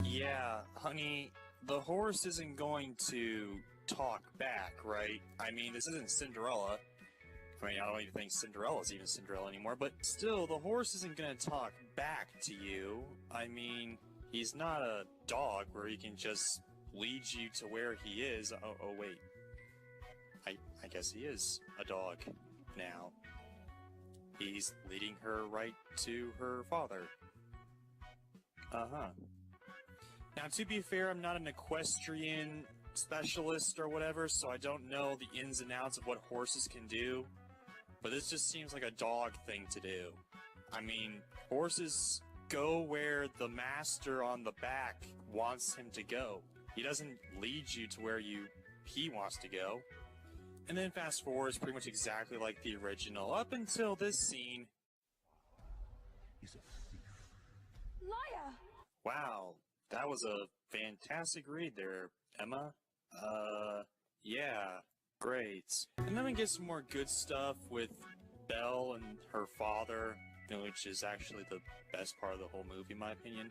Yeah, honey, the horse isn't going to talk back, right? I mean, this isn't Cinderella. I mean, I don't even think Cinderella's even Cinderella anymore, but still, the horse isn't gonna talk back to you. I mean, he's not a dog where he can just lead you to where he is. Oh wait. I guess he is a dog now. He's leading her right to her father. Uh-huh. Now, to be fair, I'm not an equestrian specialist or whatever, so I don't know the ins and outs of what horses can do. But this just seems like a dog thing to do. I mean, horses go where the master on the back wants him to go. He doesn't lead you to where he wants to go. And then fast forward is pretty much exactly like the original, up until this scene. He's a thief. Liar! Wow, that was a fantastic read there, Emma. Yeah, great. And then we get some more good stuff with Belle and her father, which is actually the best part of the whole movie, in my opinion.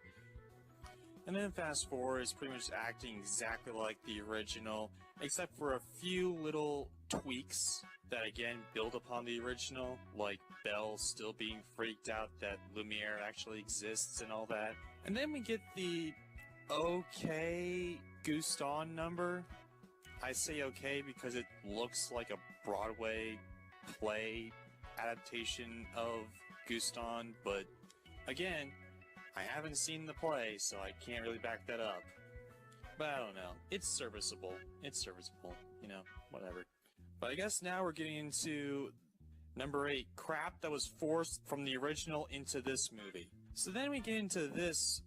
And then fast forward is pretty much acting exactly like the original, except for a few little tweaks that again build upon the original, like Belle still being freaked out that Lumiere actually exists and all that. And then we get the okay Gaston number. I say okay because it looks like a Broadway play adaptation of Gaston, but again, I haven't seen the play, so I can't really back that up. But I don't know. It's serviceable. It's serviceable. You know, whatever. But I guess now we're getting into number 8, crap that was forced from the original into this movie. So then we get into this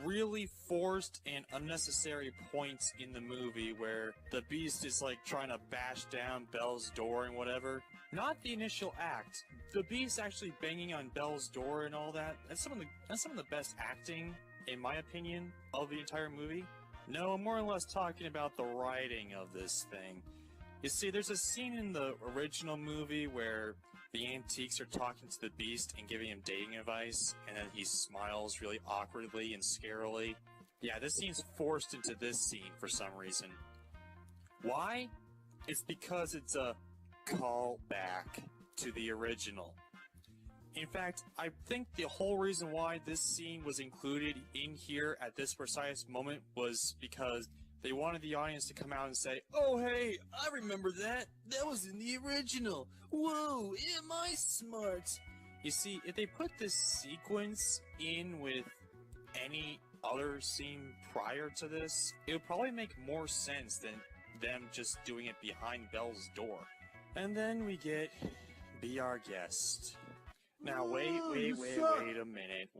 really forced and unnecessary points in the movie where the Beast is like trying to bash down Belle's door and whatever. Not the initial act. The Beast actually banging on Belle's door and all that. That's some of the best acting in my opinion, of the entire movie. No, I'm more or less talking about the writing of this thing. You see, there's a scene in the original movie where the antiques are talking to the Beast and giving him dating advice, and then he smiles really awkwardly and scarily. Yeah, this scene's forced into this scene for some reason. Why? It's because it's a callback to the original. In fact, I think the whole reason why this scene was included in here at this precise moment was because they wanted the audience to come out and say, "Oh hey, I remember that! That was in the original! Whoa, am I smart?" You see, if they put this sequence in with any other scene prior to this, it would probably make more sense than them just doing it behind Belle's door. And then we get Be Our Guest. Now wait a minute.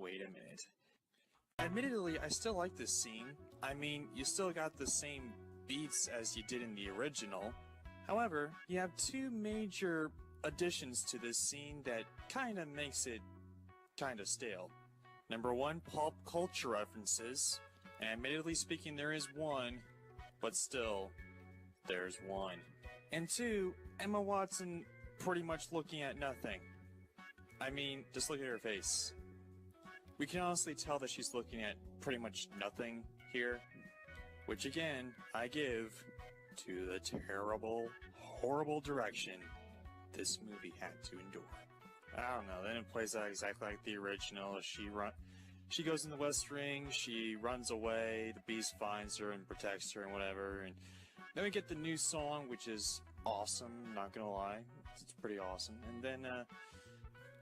Admittedly, I still like this scene. I mean, you still got the same beats as you did in the original. However, you have two major additions to this scene that kinda makes it kinda stale. Number one, pop culture references. And admittedly speaking, there is one, but still, there's one. And two, Emma Watson pretty much looking at nothing. I mean, just look at her face. We can honestly tell that she's looking at pretty much nothing here, which again, I give to the terrible, horrible direction this movie had to endure. I don't know, then it plays out exactly like the original. She goes in the West Ring, she runs away, the Beast finds her and protects her and whatever, and then we get the new song, which is awesome, not gonna lie. It's pretty awesome. And then,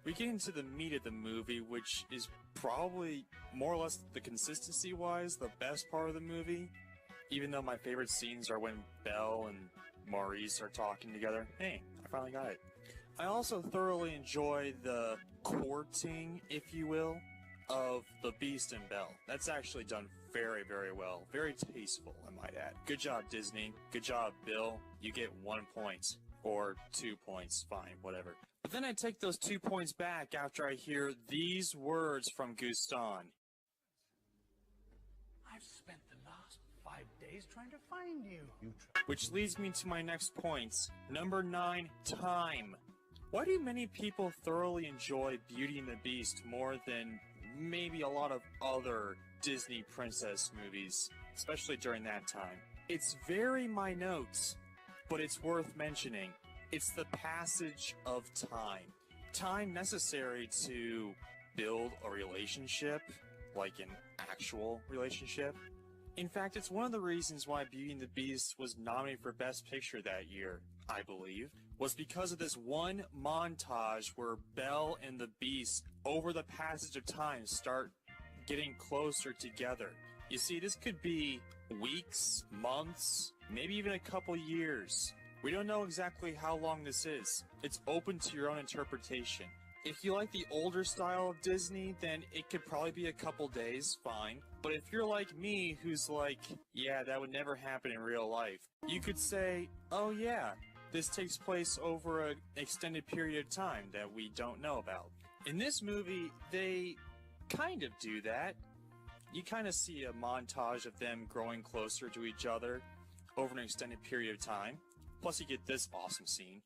we get into the meat of the movie, which is probably, more or less, the consistency-wise, the best part of the movie. Even though my favorite scenes are when Belle and Maurice are talking together. Hey, I finally got it. I also thoroughly enjoy the courting, if you will, of the Beast and Belle. That's actually done very, very well. Very tasteful, I might add. Good job, Disney. Good job, Bill. You get 1 point. Or 2 points. Fine, whatever. But then I take those 2 points back after I hear these words from Gaston. I've spent the last 5 days trying to find you. Which leads me to my next point. Number 9, time. Why do many people thoroughly enjoy Beauty and the Beast more than maybe a lot of other Disney princess movies, especially during that time? It's very minute, but it's worth mentioning. It's the passage of time. Time necessary to build a relationship, like an actual relationship. In fact, it's one of the reasons why Beauty and the Beast was nominated for Best Picture that year, I believe, was because of this one montage where Belle and the Beast, over the passage of time, start getting closer together. You see, this could be weeks, months, maybe even a couple years. We don't know exactly how long this is. It's open to your own interpretation. If you like the older style of Disney, then it could probably be a couple days, fine. But if you're like me, who's like, yeah, that would never happen in real life, you could say, oh yeah, this takes place over an extended period of time that we don't know about. In this movie, they kind of do that. You kind of see a montage of them growing closer to each other over an extended period of time. Plus you get this awesome scene.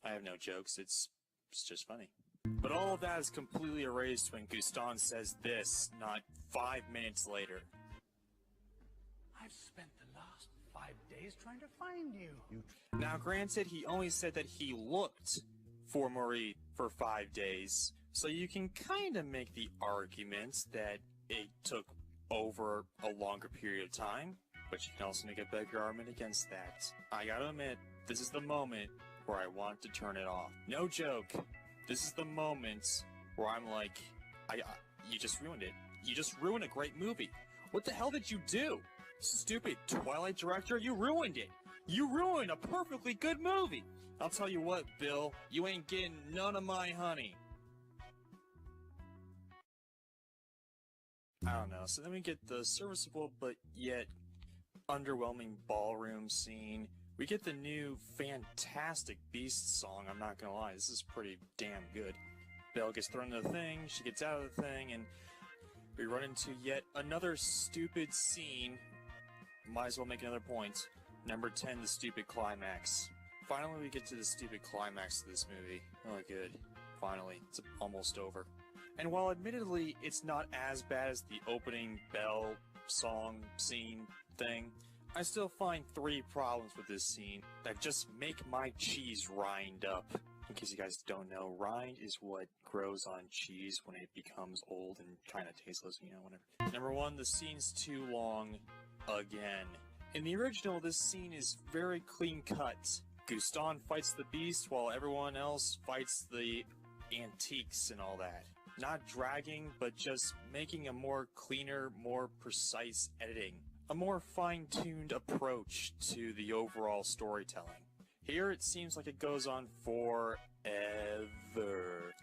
I have no jokes, it's just funny. But all of that is completely erased when Gaston says this, not 5 minutes later. I've spent the last 5 days trying to find you. Now granted, he only said that he looked for Marie for 5 days, so you can kind of make the argument that it took over a longer period of time, but you can also make a bigger argument against that. I gotta admit, this is the moment where I want to turn it off. No joke. This is the moment where I'm like, you just ruined it. You just ruined a great movie. What the hell did you do? Stupid Twilight director, you ruined it. You ruined a perfectly good movie. I'll tell you what, Bill, you ain't getting none of my honey. I don't know, so then we get the serviceable but yet underwhelming ballroom scene. We get the new fantastic Beast song, I'm not gonna lie, this is pretty damn good. Belle gets thrown into the thing, she gets out of the thing, and we run into yet another stupid scene. Might as well make another point. Number 10, the stupid climax. Finally we get to the stupid climax of this movie. Oh good. Finally. It's almost over. And while admittedly it's not as bad as the opening Belle song scene thing, I still find 3 problems with this scene that just make my cheese rind up. In case you guys don't know, rind is what grows on cheese when it becomes old and kind of tasteless, you know, whatever. Number 1, the scene's too long again. In the original, this scene is very clean cut. Gaston fights the Beast while everyone else fights the antiques and all that. Not dragging, but just making a more cleaner, more precise editing. A more fine-tuned approach to the overall storytelling. Here it seems like it goes on forever,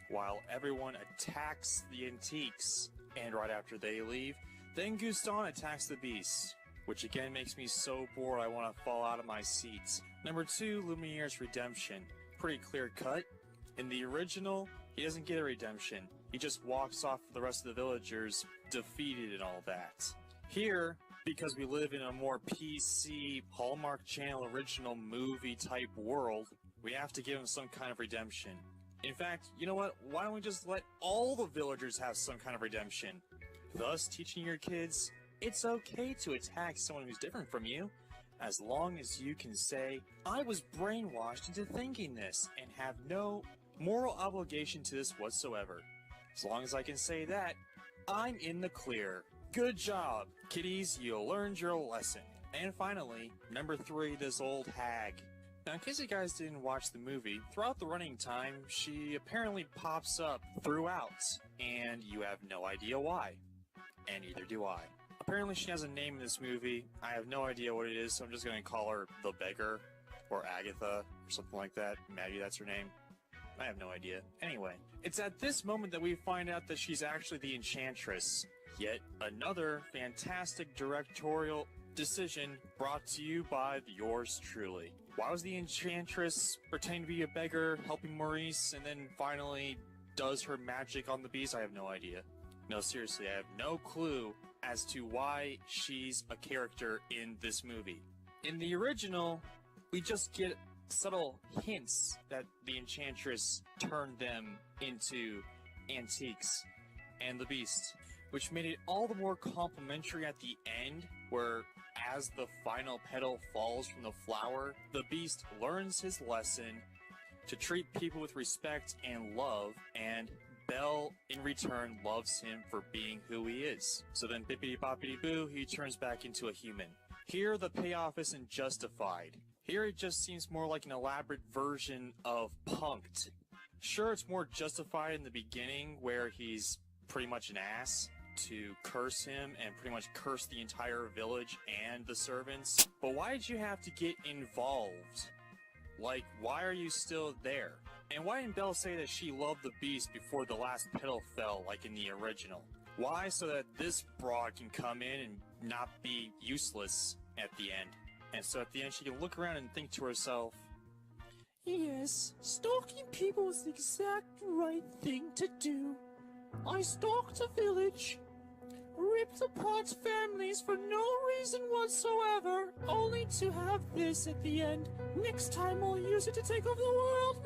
while everyone attacks the antiques, and right after they leave, then Gaston attacks the Beast, which again makes me so bored I want to fall out of my seat. Number 2, Lumiere's redemption. Pretty clear cut. In the original, he doesn't get a redemption. He just walks off with the rest of the villagers, defeated and all that. Here, because we live in a more PC, Hallmark Channel original movie type world, we have to give him some kind of redemption. In fact, you know what? Why don't we just let all the villagers have some kind of redemption? Thus teaching your kids, it's okay to attack someone who's different from you, as long as you can say, I was brainwashed into thinking this, and have no moral obligation to this whatsoever. As long as I can say that, I'm in the clear. Good job, kiddies, you learned your lesson. And finally, number 3, this old hag. Now, in case you guys didn't watch the movie, throughout the running time, she apparently pops up throughout, and you have no idea why. And neither do I. Apparently she has a name in this movie. I have no idea what it is, so I'm just gonna call her the Beggar, or Agatha, or something like that. Maybe that's her name. I have no idea. Anyway, it's at this moment that we find out that she's actually the Enchantress. Yet another fantastic directorial decision brought to you by yours truly. Why was the Enchantress pretending to be a beggar, helping Maurice, and then finally does her magic on the Beast? I have no idea. No, seriously, I have no clue as to why she's a character in this movie. In the original, we just get subtle hints that the Enchantress turned them into antiques and the Beast, which made it all the more complimentary at the end, where as the final petal falls from the flower, the Beast learns his lesson to treat people with respect and love, and Belle, in return, loves him for being who he is. So then, bippity-boppity-boo, he turns back into a human. Here, the payoff isn't justified. Here, it just seems more like an elaborate version of Punk'd. Sure, it's more justified in the beginning, where he's pretty much an ass, to curse him and pretty much curse the entire village and the servants. But why did you have to get involved? Like, why are you still there? And why didn't Belle say that she loved the Beast before the last petal fell, like in the original? Why? So that this broad can come in and not be useless at the end. And so at the end she can look around and think to herself, yes, stalking people is the exact right thing to do. I stalked a village, ripped apart families for no reason whatsoever, only to have this at the end. Next time I'll use it to take over the world.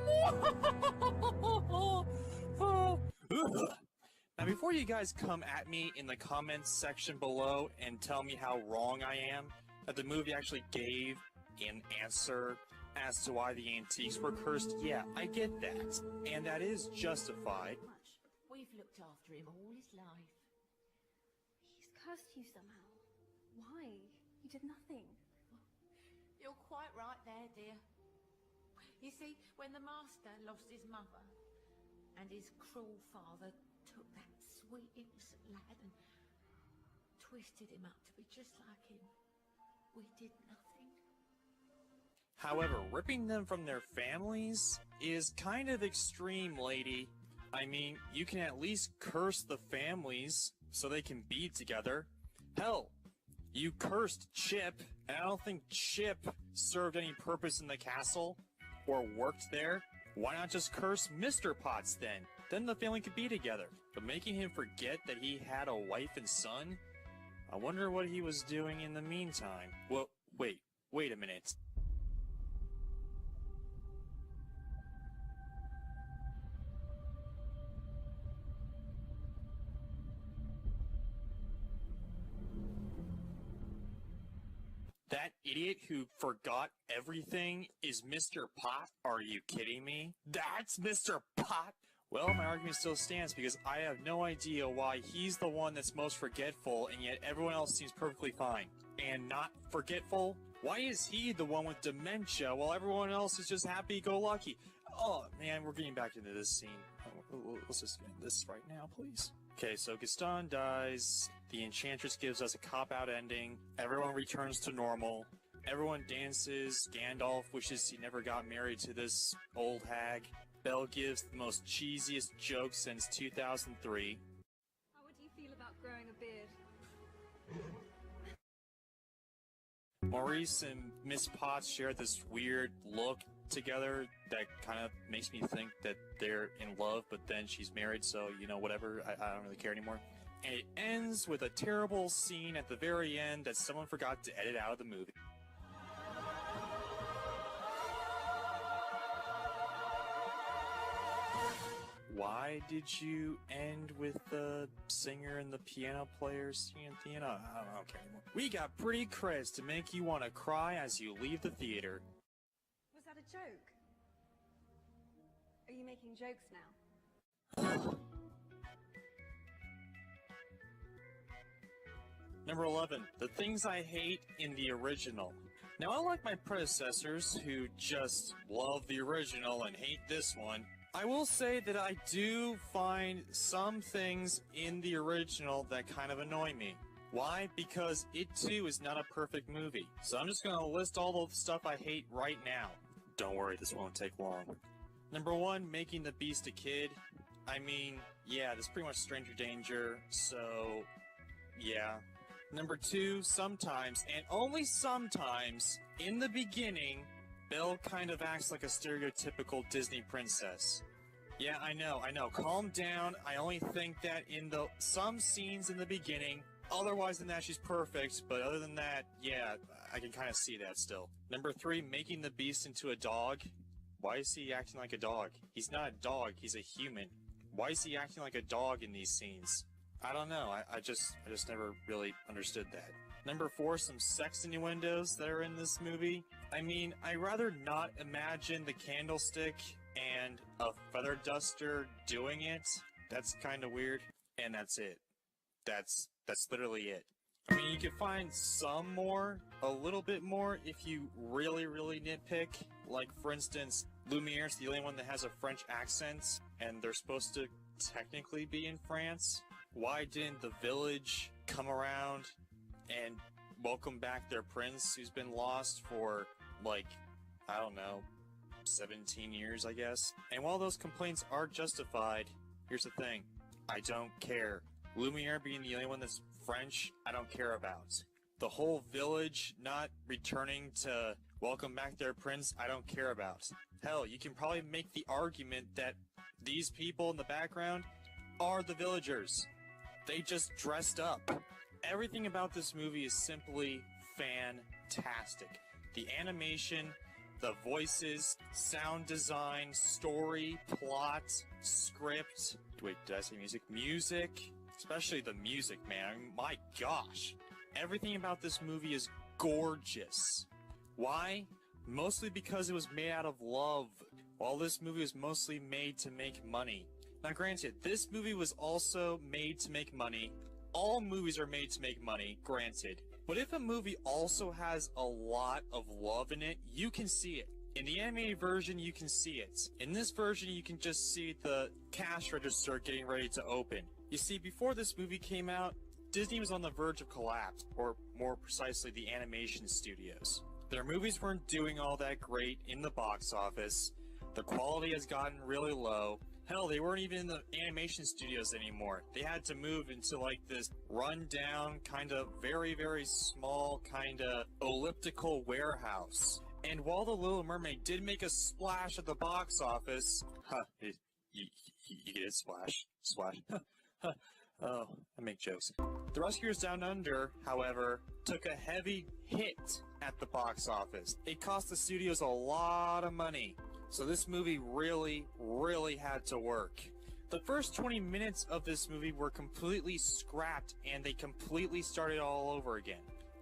Now before you guys come at me in the comments section below and tell me how wrong I am, that the movie actually gave an answer as to why the antiques were cursed, yeah, I get that. And that is justified. We've looked after him all his life. He's cursed you somehow. Why? You did nothing. You're quite right there, dear. You see, when the master lost his mother, and his cruel father took that sweet innocent lad and twisted him up to be just like him, we did nothing. However, ripping them from their families is kind of extreme, lady. I mean, you can at least curse the families so they can be together. Hell, you cursed Chip And I don't think Chip served any purpose in the castle or worked there. Why not just curse Mr. Potts then? Then the family could be together. But making him forget that he had a wife and son? I wonder what he was doing in the meantime. Well, wait a minute. That idiot who forgot everything is Mr. Pot? Are you kidding me? That's Mr. Pot? Well, my argument still stands because I have no idea why he's the one that's most forgetful and yet everyone else seems perfectly fine. And not forgetful? Why is he the one with dementia while everyone else is just happy-go-lucky? Oh, man, we're getting back into this scene. Let's just end this right now, please. Okay, so Gaston dies, the Enchantress gives us a cop-out ending, everyone returns to normal, everyone dances, Gandalf wishes he never got married to this old hag, Belle gives the most cheesiest joke since 2003. How would you feel about growing a beard? Maurice and Miss Potts share this weird look together that kind of makes me think that they're in love, but then she's married, so, you know, whatever, I don't really care anymore. And it ends with a terrible scene at the very end that someone forgot to edit out of the movie. Why did you end with the singer and the piano player singing at the end? I don't care anymore. We got pretty credits to make you want to cry as you leave the theater. Was that a joke? Are you making jokes now? Number 11, the things I hate in the original. Now, unlike my predecessors who just love the original and hate this one, I will say that I do find some things in the original that kind of annoy me. Why? Because it too is not a perfect movie. So I'm just gonna list all the stuff I hate right now. Don't worry, this won't take long. Number 1, making the Beast a kid. I mean, yeah, that's pretty much Stranger Danger, so yeah. Number 2, sometimes, and only sometimes, in the beginning, Belle kind of acts like a stereotypical Disney princess. Yeah, I know, calm down. I only think that in some scenes in the beginning. Otherwise than that, she's perfect, but other than that, yeah, I can kind of see that still. Number 3, making the Beast into a dog. Why is he acting like a dog? He's not a dog, he's a human. Why is he acting like a dog in these scenes? I don't know, I just never really understood that. Number 4, some sex innuendos that are in this movie. I mean, I'd rather not imagine the candlestick and a feather duster doing it. That's kind of weird. And that's it. That's literally it. I mean, you could find some more, a little bit more, if you really, really nitpick. Like, for instance, Lumiere's the only one that has a French accent, and they're supposed to technically be in France. Why didn't the village come around and welcome back their prince who's been lost for, like, I don't know, 17 years, I guess? And while those complaints are justified, here's the thing. I don't care. Lumiere being the only one that's French, I don't care about. The whole village not returning to welcome back their prince, I don't care about. Hell, you can probably make the argument that these people in the background are the villagers. They just dressed up. Everything about this movie is simply fantastic. The animation, the voices, sound design, story, plot, script. Wait, did I say music? Music. Especially the music, man. I mean, my gosh. Everything about this movie is gorgeous. Why? Mostly because it was made out of love, while this movie was mostly made to make money. Now granted, this movie was also made to make money. All movies are made to make money, granted. But if a movie also has a lot of love in it, you can see it. In the animated version, you can see it. In this version, you can just see the cash register getting ready to open. You see, before this movie came out, Disney was on the verge of collapse, or more precisely, the animation studios. Their movies weren't doing all that great in the box office, the quality has gotten really low, Hell, they weren't even in the animation studios anymore. They had to move into like this run-down, kind of very, very small, kind of elliptical warehouse. And while The Little Mermaid did make a splash at the box office, you get it, splash, oh, I make jokes. The Rescuers Down Under, however, took a heavy hit at the box office. It cost the studios a lot of money. So this movie really, really had to work. The first 20 minutes of this movie were completely scrapped, and they completely started all over again.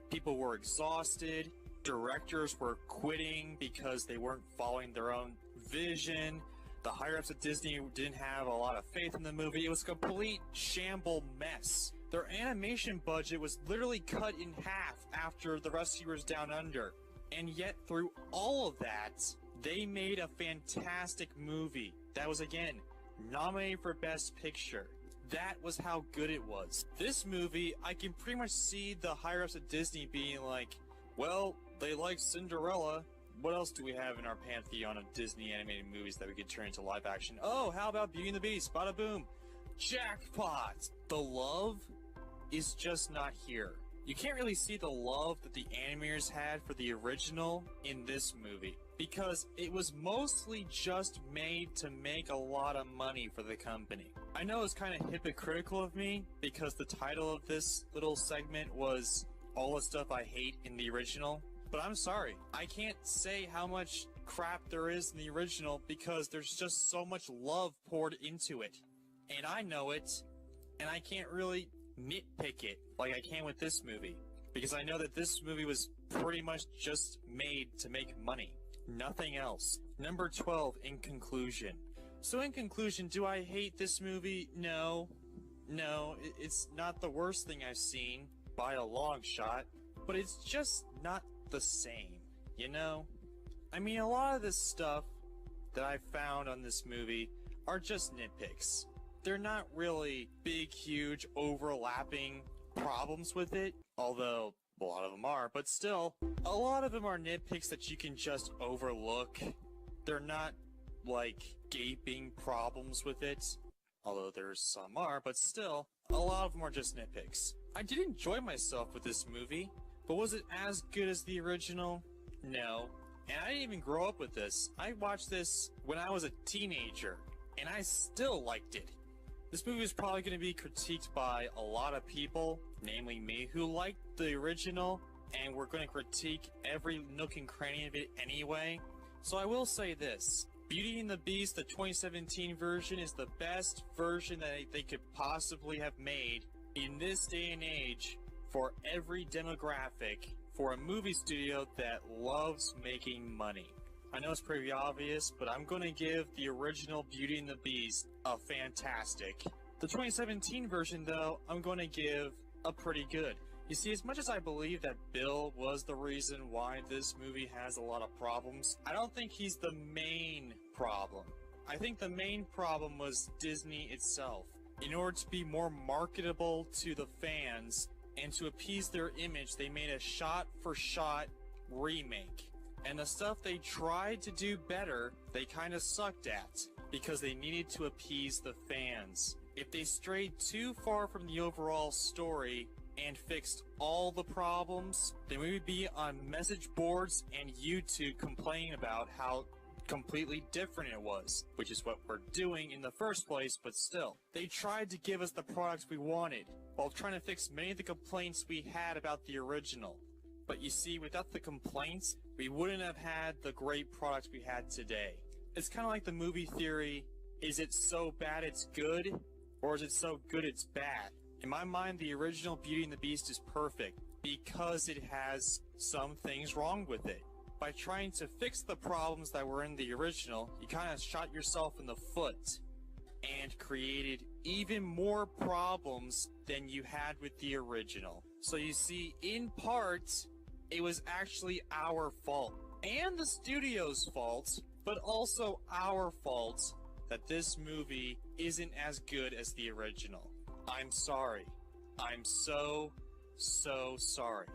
People were exhausted, directors were quitting because they weren't following their own vision, the higher-ups at Disney didn't have a lot of faith in the movie. It was a complete shamble mess. Their animation budget was literally cut in half after The Rescuers Down Under. And yet, through all of that, they made a fantastic movie that was, again, nominated for Best Picture. That was how good it was. This movie, I can pretty much see the higher-ups at Disney being like, well, they like Cinderella. What else do we have in our pantheon of Disney animated movies that we could turn into live action? Oh, how about Beauty and the Beast? Bada boom. Jackpot! The love is just not here. You can't really see the love that the animators had for the original in this movie, because it was mostly just made to make a lot of money for the company. I know it's kind of hypocritical of me, because the title of this little segment was all the stuff I hate in the original, but I'm sorry. I can't say how much crap there is in the original, because there's just so much love poured into it. And I know it, and I can't really nitpick it like I can with this movie, because I know that this movie was pretty much just made to make money. Nothing else. Number 12, in conclusion. So in conclusion, do I hate this movie? No. No, it's not the worst thing I've seen by a long shot, but it's just not the same, you know? I mean, a lot of this stuff that I found on this movie are just nitpicks. They're not really big, huge, overlapping problems with it, although a lot of them are, but still, a lot of them are nitpicks that you can just overlook. They're not, like, gaping problems with it, although there's some are, but still, a lot of them are just nitpicks. I did enjoy myself with this movie, but was it as good as the original? No. And I didn't even grow up with this. I watched this when I was a teenager, and I still liked it. This movie is probably going to be critiqued by a lot of people, namely me, who liked the original, and we're going to critique every nook and cranny of it anyway. So I will say this. Beauty and the Beast, the 2017 version, is the best version that they could possibly have made in this day and age for every demographic for a movie studio that loves making money. I know it's pretty obvious, but I'm going to give the original Beauty and the Beast a fantastic. The 2017 version, though, I'm going to give a pretty good. You see, as much as I believe that Bill was the reason why this movie has a lot of problems, I don't think he's the main problem. I think the main problem was Disney itself. In order to be more marketable to the fans and to appease their image, they made a shot-for-shot remake. And the stuff they tried to do better, they kind of sucked at, because they needed to appease the fans. If they strayed too far from the overall story and fixed all the problems, then we would be on message boards and YouTube complaining about how completely different it was, which is what we're doing in the first place, but still. They tried to give us the products we wanted, while trying to fix many of the complaints we had about the original. But you see, without the complaints, we wouldn't have had the great products we had today. It's kind of like the movie theory, is it so bad it's good, or is it so good it's bad? In my mind, the original Beauty and the Beast is perfect, because it has some things wrong with it. By trying to fix the problems that were in the original, you kind of shot yourself in the foot, and created even more problems than you had with the original. So you see, in part, it was actually our fault, and the studio's fault, but also our fault that this movie isn't as good as the original. I'm sorry. I'm so sorry.